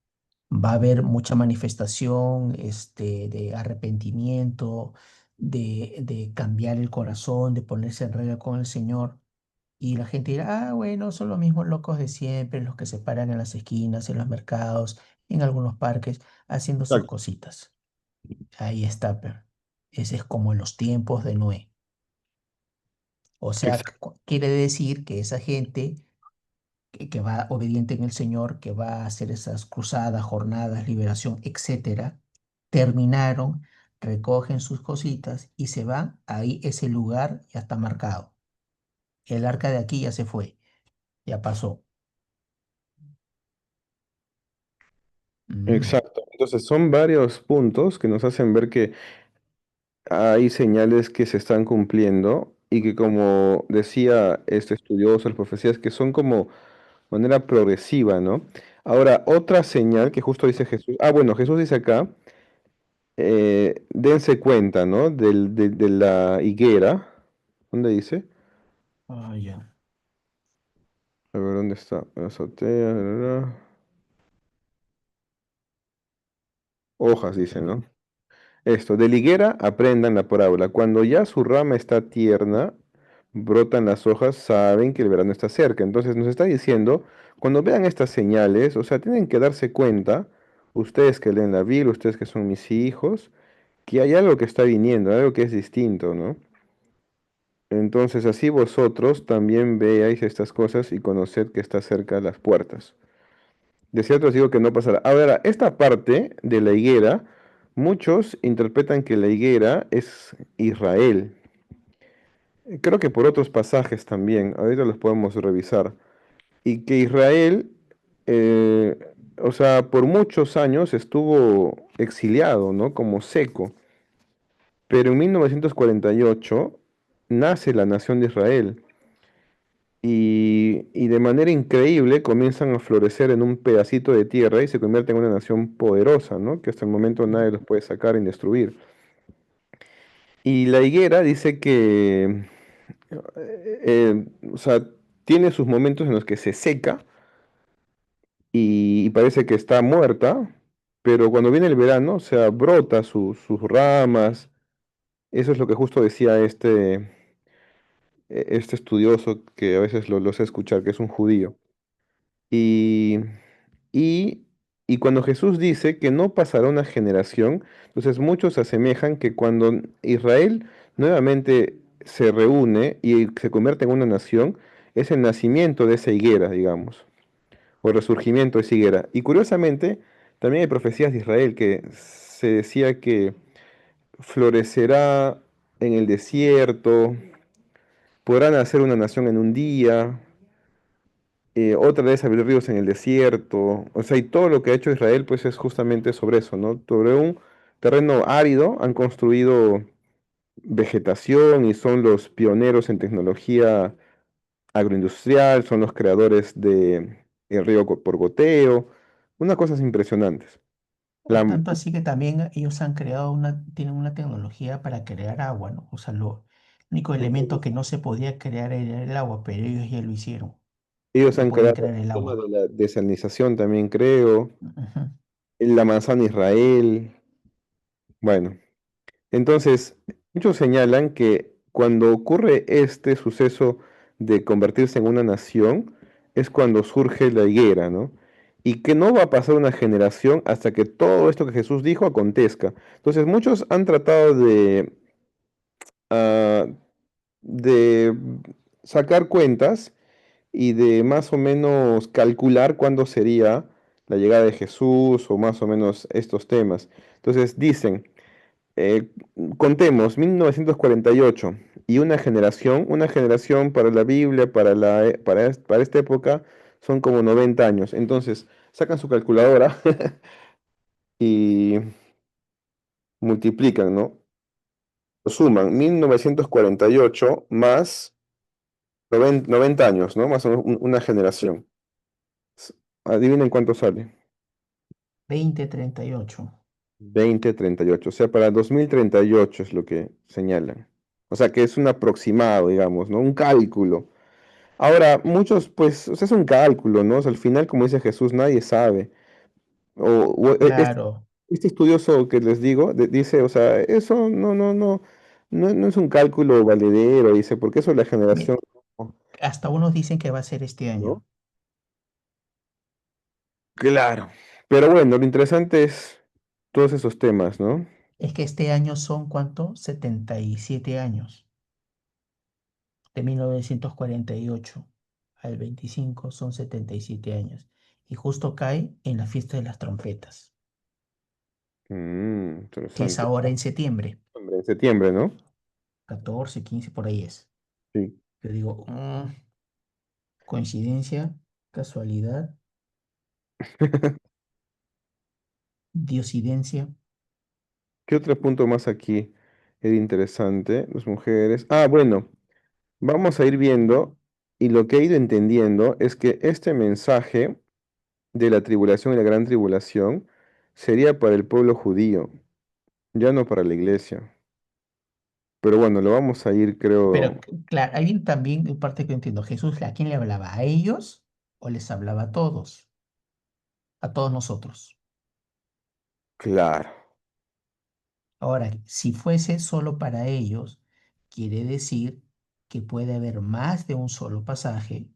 Va a haber mucha manifestación, de arrepentimiento, de cambiar el corazón, de ponerse en regla con el Señor. Y la gente dirá, ah, bueno, son los mismos locos de siempre, los que se paran en las esquinas, en los mercados, en algunos parques, haciendo sus Exacto, cositas. Ahí está, ese es como en los tiempos de Noé. O sea, exacto, quiere decir que esa gente que va obediente en el Señor, que va a hacer esas cruzadas, jornadas, liberación, etcétera, terminaron, recogen sus cositas y se van. Ahí ese lugar ya está marcado. El arca de aquí ya se fue, ya pasó. Mm, exacto. Entonces son varios puntos que nos hacen ver que hay señales que se están cumpliendo y que como decía este estudioso, las profecías, que son como manera progresiva, ¿no? Ahora, otra señal que justo dice Jesús, bueno, Jesús dice acá dense cuenta, ¿no? De la higuera. ¿Dónde dice? Ah, ya. A ver, ¿dónde está? Azotea, hojas, dice, ¿no? Esto, de la higuera aprendan la parábola. Cuando ya su rama está tierna, brotan las hojas, saben que el verano está cerca. Entonces nos está diciendo, cuando vean estas señales, o sea, tienen que darse cuenta, ustedes que leen la Biblia, ustedes que son mis hijos, que hay algo que está viniendo, algo que es distinto, ¿no? Entonces así vosotros también veáis estas cosas y conoced que está cerca las puertas. De cierto os digo que no pasará. Ahora, esta parte de la higuera, muchos interpretan que la higuera es Israel. Creo que por otros pasajes también, ahorita los podemos revisar. Y que Israel, eh, o sea, por muchos años estuvo exiliado, ¿no? Como seco. Pero en 1948 nace la nación de Israel. Y de manera increíble comienzan a florecer en un pedacito de tierra y se convierten en una nación poderosa, ¿no? Que hasta el momento nadie los puede sacar ni destruir. Y la higuera dice que, o sea, tiene sus momentos en los que se seca y parece que está muerta, pero cuando viene el verano, o sea, brota sus ramas. Eso es lo que justo decía este estudioso que a veces lo sé escuchar, que es un judío. Y, y, y cuando Jesús dice que no pasará una generación, entonces muchos asemejan que cuando Israel nuevamente se reúne y se convierte en una nación, es el nacimiento de esa higuera, digamos, o el resurgimiento de esa higuera. Y curiosamente, también hay profecías de Israel que se decía que florecerá en el desierto, podrá nacer una nación en un día, otra vez abrir ríos en el desierto, o sea, y todo lo que ha hecho Israel, pues es justamente sobre eso, ¿no? Sobre un terreno árido han construido vegetación y son los pioneros en tecnología agroindustrial, son los creadores de el río por goteo, unas cosas impresionantes. La, Tanto así que también ellos han creado tienen una tecnología para crear agua, ¿no? O sea, lo único elemento que no se podía crear era el agua, pero ellos ya lo hicieron. ellos Ya han pueden creado crear el el tema agua. de la desalinización también, creo, Ujú. la manzana Israel, bueno. Entonces, muchos señalan que cuando ocurre este suceso de convertirse en una nación, es cuando surge la higuera, ¿no? Y que no va a pasar una generación hasta que todo esto que Jesús dijo acontezca. Entonces, muchos han tratado ah, de sacar cuentas y de más o menos calcular cuándo sería la llegada de Jesús o más o menos estos temas. Entonces, dicen... Eh, contemos, 1948 y una generación para la Biblia, para esta época, son como 90 años. Entonces, sacan su calculadora y multiplican, ¿no? Suman 1948 más 90 años, ¿no? Más o menos una generación. S- Adivinen cuánto sale. 2038. 2038. O sea, para 2038 es lo que señalan. O sea, que es un aproximado, digamos, ¿no? Un cálculo. Ahora, muchos, pues, o sea, es un cálculo, ¿no? O sea, al final, como dice Jesús, nadie sabe. Claro. Este estudioso que les digo, dice, o sea, eso no es un cálculo valedero, dice, porque eso es la Mi- generación, Hasta unos dicen que va a ser este ¿no? año. Claro. Pero bueno, lo interesante es todos esos temas, ¿no? Es que este año son, ¿cuánto? 77 años. De 1948 al 25 son 77 años. Y justo cae en la fiesta de las trompetas, que es Interesante. ahora en septiembre. Hombre, en septiembre, ¿no? 14, 15 por ahí es. Sí. Yo digo, coincidencia, casualidad, diosidencia. ¿Qué otro punto más aquí es interesante? Las mujeres. Ah, bueno. Vamos a ir viendo, y lo que he ido entendiendo es que este mensaje de la tribulación y la gran tribulación sería para el pueblo judío. ya no para la iglesia. Pero bueno, lo vamos a ir, Pero creo, claro, hay también parte que no entiendo. ¿Jesús a quién le hablaba? ¿A ellos o les hablaba a todos nosotros? claro, Ahora, si fuese solo para ellos, quiere decir que puede haber más de un solo pasaje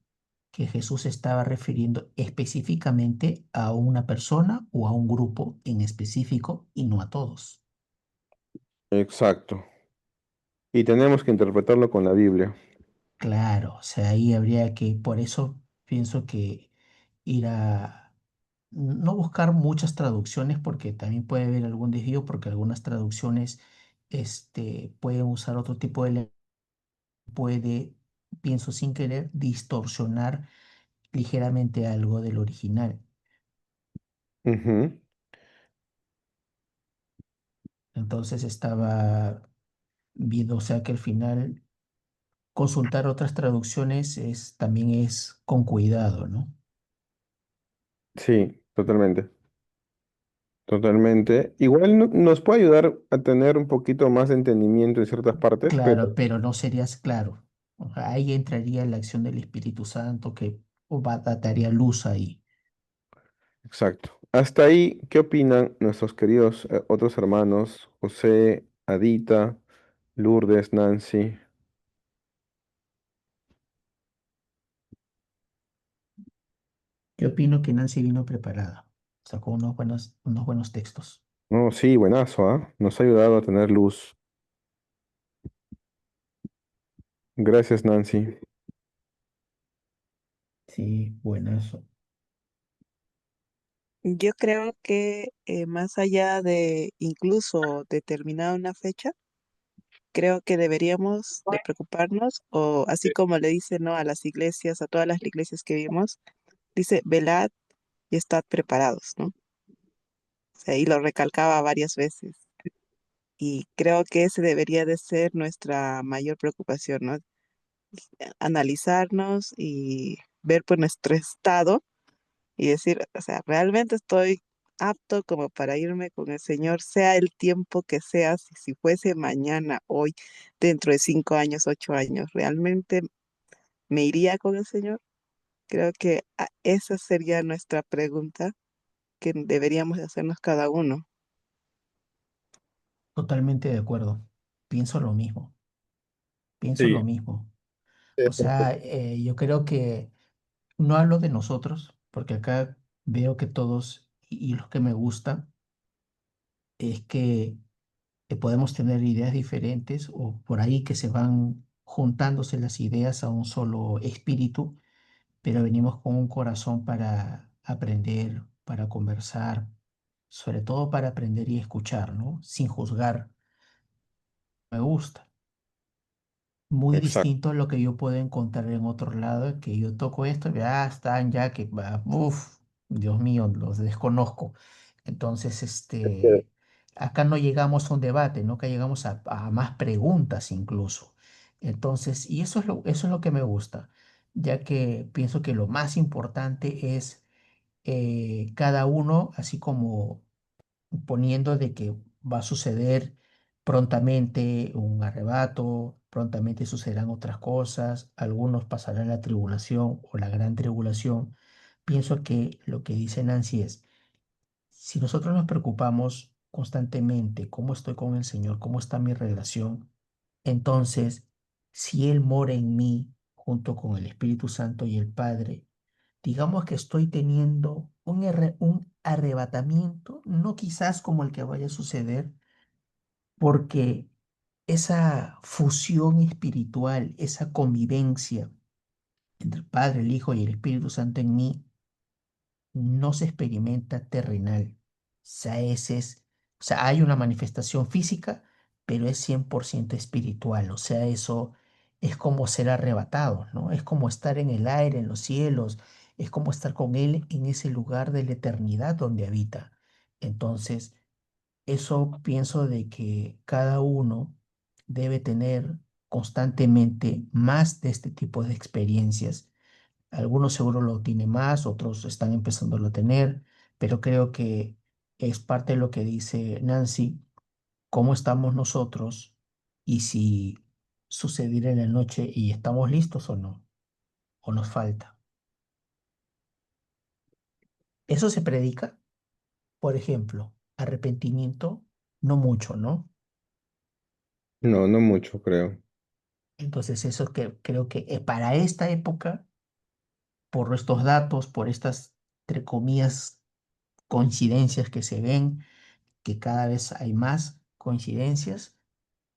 que Jesús estaba refiriendo específicamente a una persona o a un grupo en específico y no a todos. exacto. Y tenemos que interpretarlo con la Biblia. Claro, o sea, ahí habría que, por eso pienso que ir a no buscar muchas traducciones porque también puede haber algún desvío porque algunas traducciones pueden usar otro tipo de puede, pienso sin querer, distorsionar ligeramente algo del original. Ujú. Entonces estaba viendo, o sea que al final consultar otras traducciones también es con cuidado, ¿no? Sí, totalmente. Totalmente. Igual nos puede ayudar a tener un poquito más de entendimiento en ciertas partes, pero Claro, pero no serías claro. O sea, ahí entraría la acción del Espíritu Santo que daría luz ahí. exacto. Hasta ahí, ¿qué opinan nuestros queridos otros hermanos, José, Adita, Lourdes, Nancy? Yo opino que Nancy vino preparada, sacó unos buenos textos. No, sí, buenazo, ¿ah? Nos ha ayudado a tener luz. Gracias, Nancy. Sí, buenazo. Yo creo que más allá de incluso determinar una fecha, creo que deberíamos de preocuparnos, o así como le dice, ¿no? A las iglesias, a todas las iglesias que vimos, dice, velad y estad preparados, ¿no? O sea, y lo recalcaba varias veces. Y creo que ese debería de ser nuestra mayor preocupación, ¿no? Analizarnos y ver pues nuestro estado y decir, o sea, realmente estoy apto como para irme con el Señor, sea el tiempo que sea, si fuese mañana, hoy, dentro de 5 años, 8 años, ¿realmente me iría con el Señor? Creo que esa sería nuestra pregunta que deberíamos de hacernos cada uno. Totalmente de acuerdo. Pienso lo mismo. Pienso Sí, lo mismo. O sea, yo creo que no hablo de nosotros, porque acá veo que todos, y los que me gusta, es que podemos tener ideas diferentes o por ahí que se van juntándose las ideas a un solo espíritu, pero venimos con un corazón para aprender, para conversar, sobre todo para aprender y escuchar, ¿no? Sin juzgar. Me gusta. Muy exacto. distinto a lo que yo puedo encontrar en otro lado, que yo toco esto y ya están, ya que, uff, Dios mío, los desconozco. Entonces, acá no llegamos a un debate, ¿no? Acá llegamos a más preguntas incluso. Entonces, y eso es lo que me gusta, ya que pienso que lo más importante es cada uno, así como poniendo de que va a suceder prontamente un arrebato, prontamente sucederán otras cosas, algunos pasarán la tribulación o la gran tribulación. Pienso que lo que dice Nancy es, si nosotros nos preocupamos constantemente cómo estoy con el Señor, cómo está mi relación, entonces, si Él mora en mí junto con el Espíritu Santo y el Padre, digamos que estoy teniendo un arrebatamiento, no quizás como el que vaya a suceder, porque esa fusión espiritual, esa convivencia entre el Padre, el Hijo y el Espíritu Santo en mí, no se experimenta terrenal. O sea, o sea, hay una manifestación física, pero es 100% espiritual. O sea, eso es como ser arrebatado, ¿no? Es como estar en el aire, en los cielos, es como estar con Él en ese lugar de la eternidad donde habita. Entonces, eso pienso de que cada uno debe tener constantemente más de este tipo de experiencias. Algunos seguro lo tienen más, otros están empezándolo a tener, pero creo que es parte de lo que dice Nancy, cómo estamos nosotros y si sucediera en la noche y estamos listos o no, o nos falta. Eso se predica, por ejemplo, arrepentimiento, no mucho, ¿no? No, no mucho, creo. Entonces eso que creo que para esta época, por estos datos, por estas, entre comillas, coincidencias que se ven, que cada vez hay más coincidencias,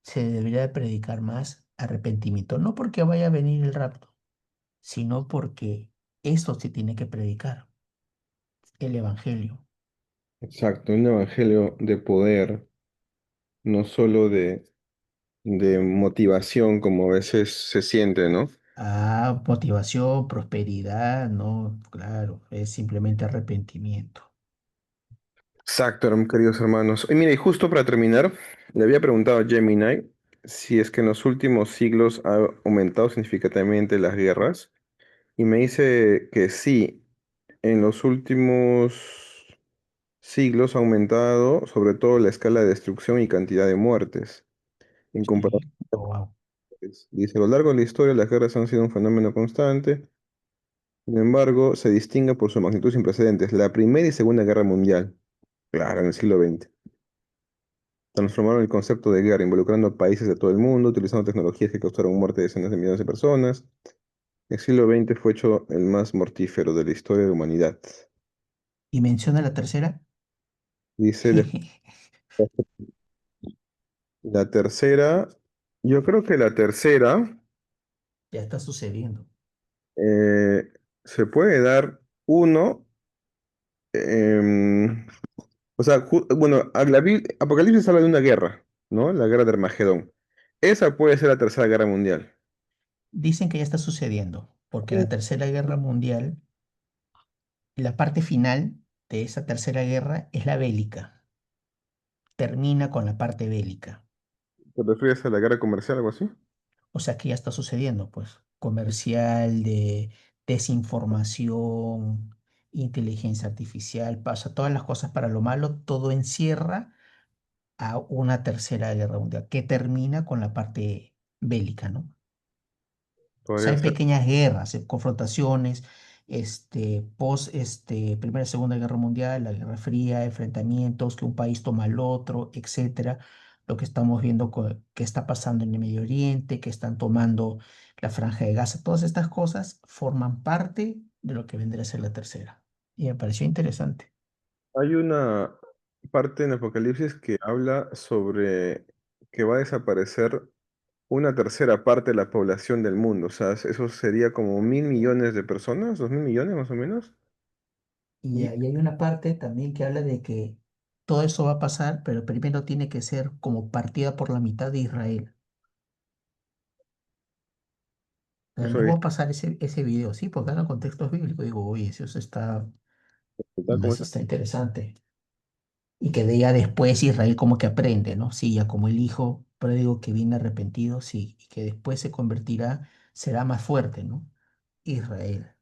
se debería de predicar más arrepentimiento, no porque vaya a venir el rapto, sino porque esto se tiene que predicar, el evangelio. Exacto, un evangelio de poder, no solo de motivación como a veces se siente, ¿no? Ah, motivación, prosperidad, no, claro, es simplemente arrepentimiento. Exacto, queridos hermanos. Y mira, y justo para terminar, le había preguntado a Gemini si es que en los últimos siglos ha aumentado significativamente las guerras, y me dice que sí, en los últimos siglos ha aumentado sobre todo la escala de destrucción y cantidad de muertes. En comparación, Sí, oh, wow. dice, a lo largo de la historia las guerras han sido un fenómeno constante. Sin embargo, se distingue por su magnitud sin precedentes. La Primera y Segunda Guerra Mundial, claro, en el siglo XX, transformaron el concepto de guerra, involucrando a países de todo el mundo, utilizando tecnologías que causaron muerte de decenas de millones de personas. El siglo XX fue hecho el más mortífero de la historia de la humanidad. ¿Y menciona la tercera? Dice la tercera, yo creo que la tercera Ya está sucediendo. eh, se puede dar uno. em, O sea, bueno, Apocalipsis habla de una guerra, ¿no? La guerra de Armagedón. Esa puede ser la Tercera Guerra Mundial. Dicen que ya está sucediendo, porque Mm. la Tercera Guerra Mundial, la parte final de esa Tercera Guerra es la bélica. Termina con la parte bélica. ¿Te refieres a la guerra comercial, algo así? O sea que ya está sucediendo, pues, comercial, de desinformación, inteligencia artificial, pasa todas las cosas para lo malo, todo encierra a una tercera guerra mundial que termina con la parte bélica, ¿no? O sea, Podría hay ser. pequeñas guerras, confrontaciones, post, Primera y Segunda Guerra Mundial, la Guerra Fría, enfrentamientos, que un país toma al otro, etcétera. Lo que estamos viendo que está pasando en el Medio Oriente, que están tomando la Franja de Gaza, todas estas cosas forman parte de lo que vendría a ser la tercera. Y me pareció interesante. Hay una parte en Apocalipsis que habla sobre que va a desaparecer una tercera parte de la población del mundo. O sea, eso sería como 1.000 millones de personas, 2.000 millones más o menos. Y Y ahí hay una parte también que habla de que todo eso va a pasar, pero primero tiene que ser como partida por la mitad de Israel. eso No es, voy a pasar ese video, sí, porque habla contextos bíblicos. Digo, oye, eso tal como eso está interesante. Y que de ella después Israel como que aprende, ¿no? Sí, ya como el hijo pródigo que viene arrepentido, sí, y que después se convertirá, será más fuerte, ¿no? Israel.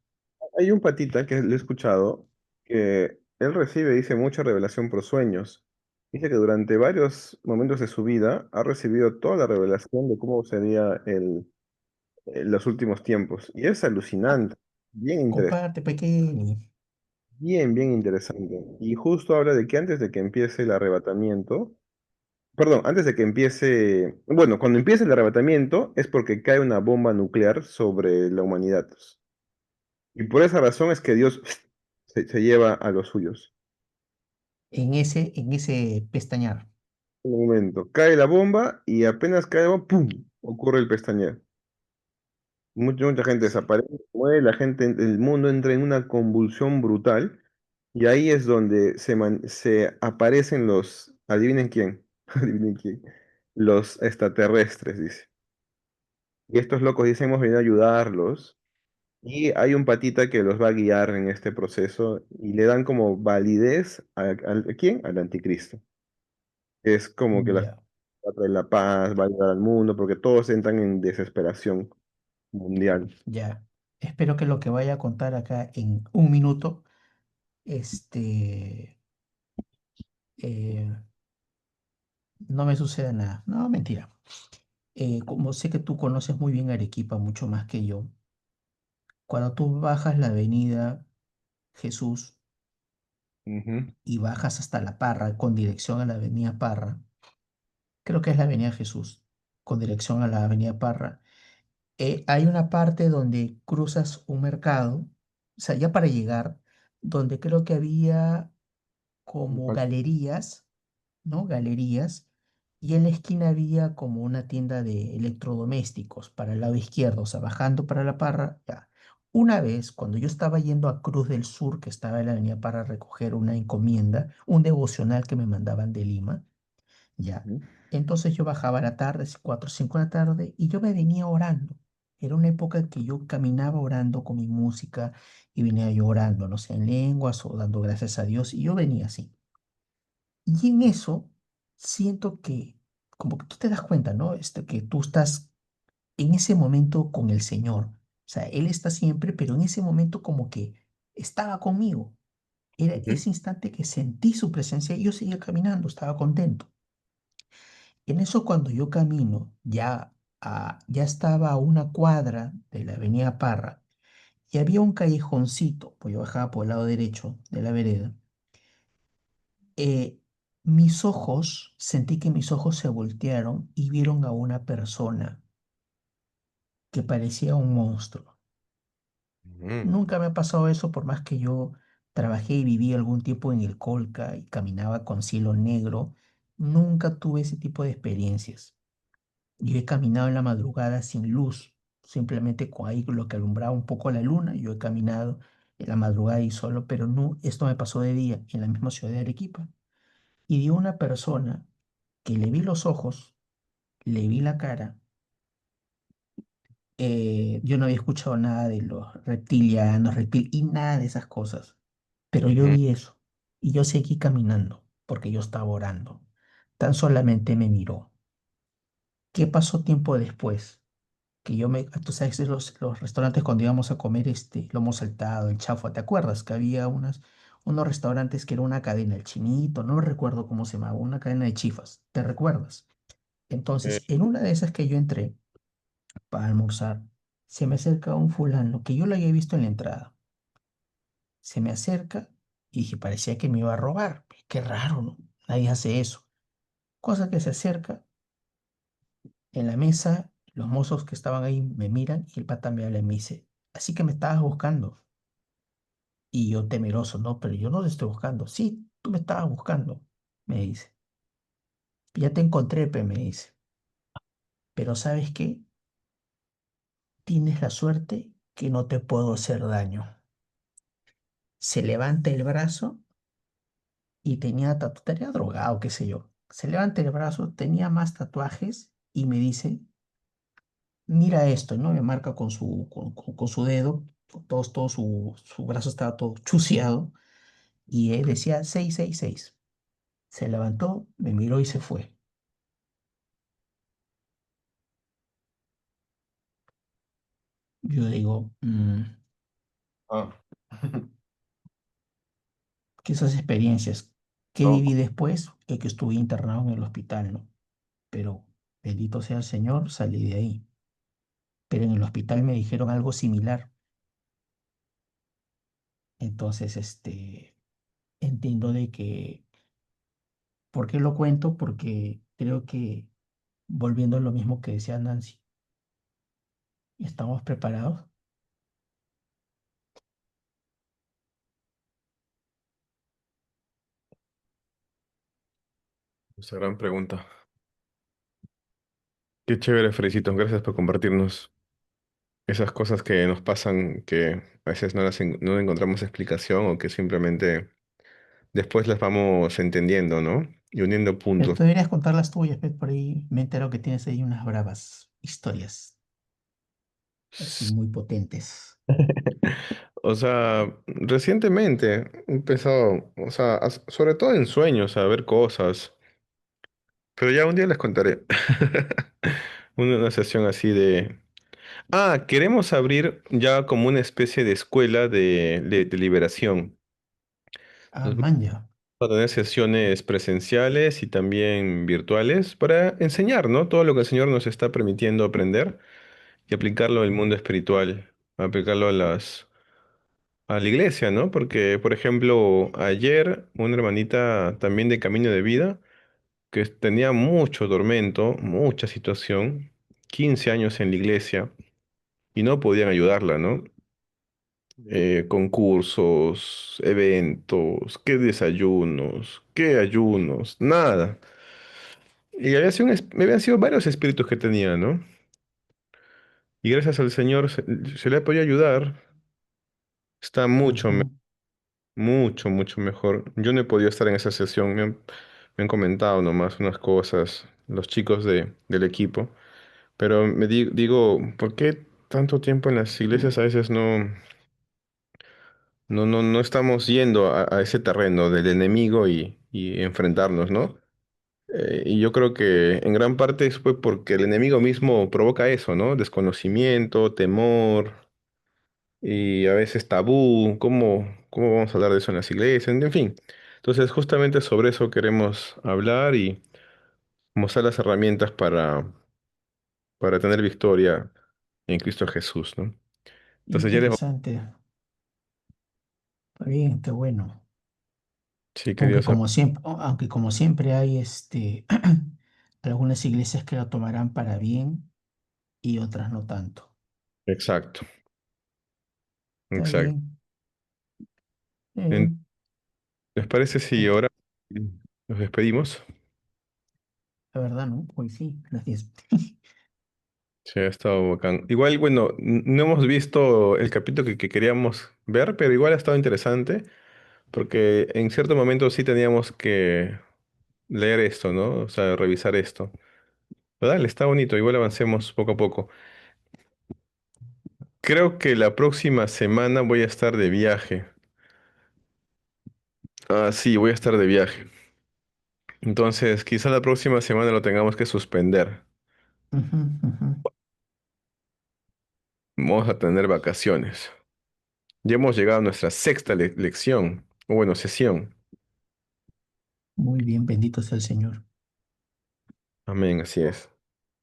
hay un patita que lo he escuchado que él recibe, dice, mucha revelación por sueños. Dice que durante varios momentos de su vida ha recibido toda la revelación de cómo sería los últimos tiempos. Y es alucinante, bien interesante, Comparte, pequeño. bien interesante. Y justo habla de que antes de que empiece el arrebatamiento, perdón, antes de que empiece, bueno, cuando empiece el arrebatamiento es porque cae una bomba nuclear sobre la humanidad. Y por esa razón es que Dios se lleva a los suyos. En ese pestañear. Un momento, cae la bomba y apenas cae, ¡pum! Ocurre el pestañeo. Mucha gente desaparece, muere, la gente, el mundo entra en una convulsión brutal y ahí es donde se aparecen los, adivinen quién, adivinen quién, los extraterrestres, dice. Y estos locos dicen, hemos venido a ayudarlos y hay un patita que los va a guiar en este proceso y le dan como validez ¿a quién? Al anticristo. Es como que Ya, va a traer la paz, va a ayudar al mundo, porque todos entran en desesperación mundial. ya. Espero que lo que vaya a contar acá en un minuto, este, eh, no me sucede nada. No, mentira. Como sé que tú conoces muy bien Arequipa, mucho más que yo, cuando tú bajas la avenida Jesús Ujú, y bajas hasta La Parra con dirección a la avenida Parra, creo que es la avenida Jesús, con dirección a la avenida Parra, hay una parte donde cruzas un mercado, o sea, ya para llegar, donde creo que había como galerías, ¿no? Galerías, y en la esquina había como una tienda de electrodomésticos para el lado izquierdo, o sea, bajando para La Parra, ya. Una vez, cuando yo estaba yendo a Cruz del Sur, que estaba en la avenida para recoger una encomienda, un devocional que me mandaban de Lima, ya. ujú, Entonces yo bajaba a la tarde, 4 o 5 de la tarde, y yo me venía orando. Era una época en que yo caminaba orando con mi música y venía yo orando, no sé, en lenguas o dando gracias a Dios, y yo venía así. Y en eso siento que, como que tú te das cuenta, ¿no? Que tú estás en ese momento con el Señor. O sea, Él está siempre, pero en ese momento como que estaba conmigo. Era ujú, ese instante que sentí su presencia y yo seguía caminando, estaba contento. En eso cuando yo camino, ya estaba a una cuadra de la avenida Parra y había un callejoncito, pues yo bajaba por el lado derecho de la vereda. Mis ojos, sentí que mis ojos se voltearon y vieron a una persona que parecía un monstruo. ujú, Nunca me ha pasado eso por más que yo trabajé y viví algún tiempo en el Colca y caminaba con cielo negro. Nunca tuve ese tipo de experiencias. Yo he caminado en la madrugada sin luz, simplemente con ahí lo que alumbraba un poco la luna. Yo he caminado en la madrugada y solo, pero no, esto me pasó de día en la misma ciudad de Arequipa. Y de una persona que le vi los ojos, le vi la cara. Yo no había escuchado nada de los reptilianos, y nada de esas cosas, pero yo ujú. vi eso y yo seguí caminando porque yo estaba orando. Tan solamente me miró. ¿Qué pasó tiempo después? Que yo me, tú sabes, los restaurantes cuando íbamos a comer lomo saltado, el chafua, ¿te acuerdas? Que había unos restaurantes que era una cadena, el Chinito, no recuerdo cómo se llamaba, una cadena de chifas, ¿te recuerdas? Eh, Entonces, en una de esas que yo entré para almorzar, se me acerca un fulano que yo lo había visto en la entrada. Se me acerca y dije, parecía que me iba a robar. Qué raro, ¿no? Nadie hace eso. Cosa que se acerca en la mesa, los mozos que estaban ahí me miran y el pata me habla y me dice, así que me estabas buscando. Y yo temeroso, no, pero yo no te estoy buscando. Sí, tú me estabas buscando, me dice. Ya te encontré, me dice. Pero ¿sabes qué? Tienes la suerte que no te puedo hacer daño. Se levanta el brazo y tenía drogado, qué sé yo. Se levanta el brazo, tenía más tatuajes y me dice, mira esto, ¿no? Me marca con su dedo, todo su brazo estaba todo chuseado y él decía 666. Se levantó, me miró y se fue. Yo digo, ah, que esas experiencias que no, viví después, que estuve internado en el hospital, ¿no? Pero bendito sea el Señor, salí de ahí. Pero en el hospital me dijeron algo similar. Entonces, entiendo de que, ¿por qué lo cuento? Porque creo que, volviendo a lo mismo que decía Nancy, ¿estamos preparados? esa gran pregunta. Qué chévere, Felicito. Gracias por compartirnos esas cosas que nos pasan, que a veces no encontramos explicación o que simplemente después las vamos entendiendo, ¿no? Y uniendo Pero puntos. tú deberías contar las tuyas, pues por ahí me entero que tienes ahí unas bravas historias, así muy potentes. O sea, recientemente he empezado, o sea, sobre todo en sueños, a ver cosas, pero ya un día les contaré. Una sesión así de... Ah, queremos abrir ya como una especie de escuela de liberación. Ah, Nos, manja. a tener sesiones presenciales y también virtuales para enseñar, ¿no? Todo lo que el Señor nos está permitiendo aprender y aplicarlo al mundo espiritual, aplicarlo a la iglesia, ¿no? Porque, por ejemplo, ayer una hermanita también de Camino de Vida, que tenía mucho tormento, mucha situación, 15 años en la iglesia, y no podían ayudarla, ¿no? Concursos, eventos, qué desayunos, qué ayunos, nada. Y habían sido varios espíritus que tenía, ¿no? Y gracias al Señor se le ha podido ayudar. Está Ujú. mucho mejor. Yo no he podido estar en esa sesión. Me han comentado nomás unas cosas los chicos del equipo. Pero digo, ¿por qué tanto tiempo en las iglesias a veces no estamos yendo a ese terreno del enemigo y enfrentarnos, ¿no? Y yo creo que en gran parte es pues porque el enemigo mismo provoca eso, ¿no? Desconocimiento, temor y a veces tabú. ¿Cómo vamos a hablar de eso en las iglesias? En fin. Entonces, justamente sobre eso queremos hablar y mostrar las herramientas para tener victoria en Cristo Jesús, ¿no? Entonces, ya les... Interesante. Está bien, qué bueno. Sí, que Dios... Aunque como siempre hay algunas iglesias que lo tomarán para bien y otras no tanto. Exacto, Está exacto. bien. En- ¿Les parece si Ent- ahora nos despedimos? la verdad, ¿no? Hoy sí, las 10. Sí, ha estado bacán. Igual, bueno, no hemos visto el capítulo que queríamos ver, pero igual ha estado interesante, porque en cierto momento sí teníamos que leer esto, ¿no? O sea, revisar esto. Pero dale, está bonito, igual avancemos poco a poco. Creo que la próxima semana voy a estar de viaje. Ah, sí, voy a estar de viaje. Entonces, quizá la próxima semana lo tengamos que suspender. Ujú, ujú. Vamos a tener vacaciones. Ya hemos llegado a nuestra sexta lección, o bueno, sesión. Muy bien, bendito sea el Señor. Amén, así es.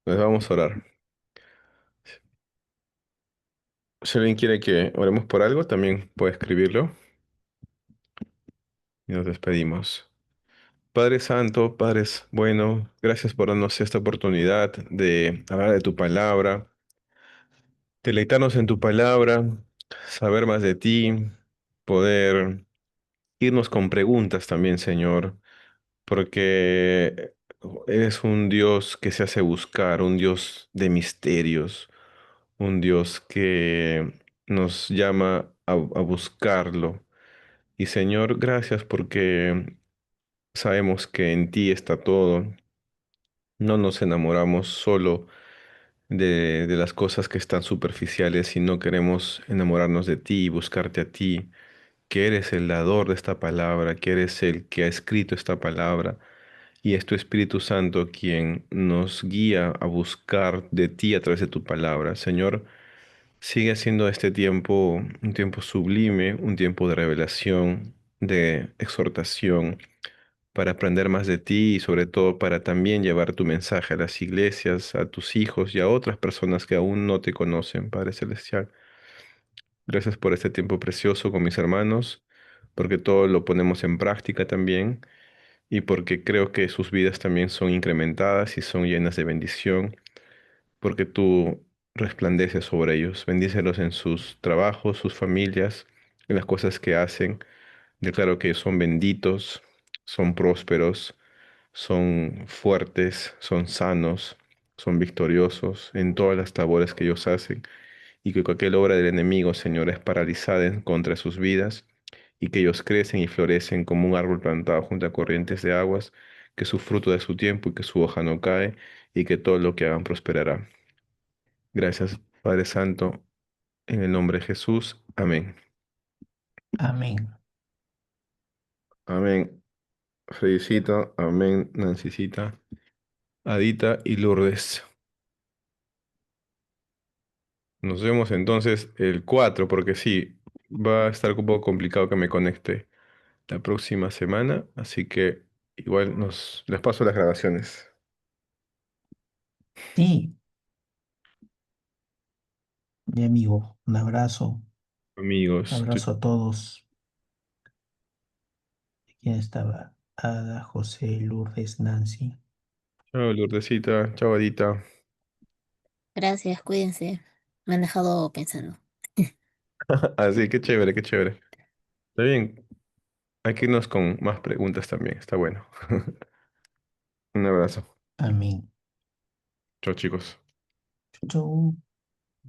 Nos vamos a orar. Si alguien quiere que oremos por algo, también puede escribirlo y nos despedimos. Padre Santo, bueno, gracias por darnos esta oportunidad de hablar de tu palabra, deleitarnos en tu palabra, saber más de ti, poder irnos con preguntas también, Señor, porque eres un Dios que se hace buscar, un Dios de misterios, un Dios que nos llama a buscarlo. Y Señor, gracias porque sabemos que en ti está todo. No nos enamoramos solo de las cosas que están superficiales, sino queremos enamorarnos de ti y buscarte a ti, que eres el dador de esta palabra, que eres el que ha escrito esta palabra. Y es tu Espíritu Santo quien nos guía a buscar de ti a través de tu palabra. Señor, sigue siendo este tiempo un tiempo sublime, un tiempo de revelación, de exhortación, para aprender más de ti y sobre todo para también llevar tu mensaje a las iglesias, a tus hijos y a otras personas que aún no te conocen, Padre Celestial. Gracias por este tiempo precioso con mis hermanos, porque todo lo ponemos en práctica también y porque creo que sus vidas también son incrementadas y son llenas de bendición, porque tú resplandeces sobre ellos. Bendícelos en sus trabajos, sus familias, en las cosas que hacen. Declaro que son benditos, son prósperos, son fuertes, son sanos, son victoriosos en todas las labores que ellos hacen y que cualquier obra del enemigo, Señor, es paralizada en contra de sus vidas y que ellos crecen y florecen como un árbol plantado junto a corrientes de aguas, que su fruto de su tiempo y que su hoja no cae y que todo lo que hagan prosperará. Gracias, Padre Santo, en el nombre de Jesús. Amén. Amén. Amén. Felicito. Amén, Nancicita, Adita y Lourdes. Nos vemos entonces el 4 porque sí, va a estar un poco complicado que me conecte la próxima semana, así que igual les paso las grabaciones. Sí, mi amigo, un Amigos, abrazo a todos. ¿Quién estaba? Ada, José, Lourdes, Nancy. chao, Lourdesita, chao, Adita. Gracias, cuídense. Me han dejado pensando. Así, qué chévere, qué chévere. Está bien, hay que irnos con más preguntas también, está bueno. Un abrazo. Amén. Chao, chicos. Chau, chau.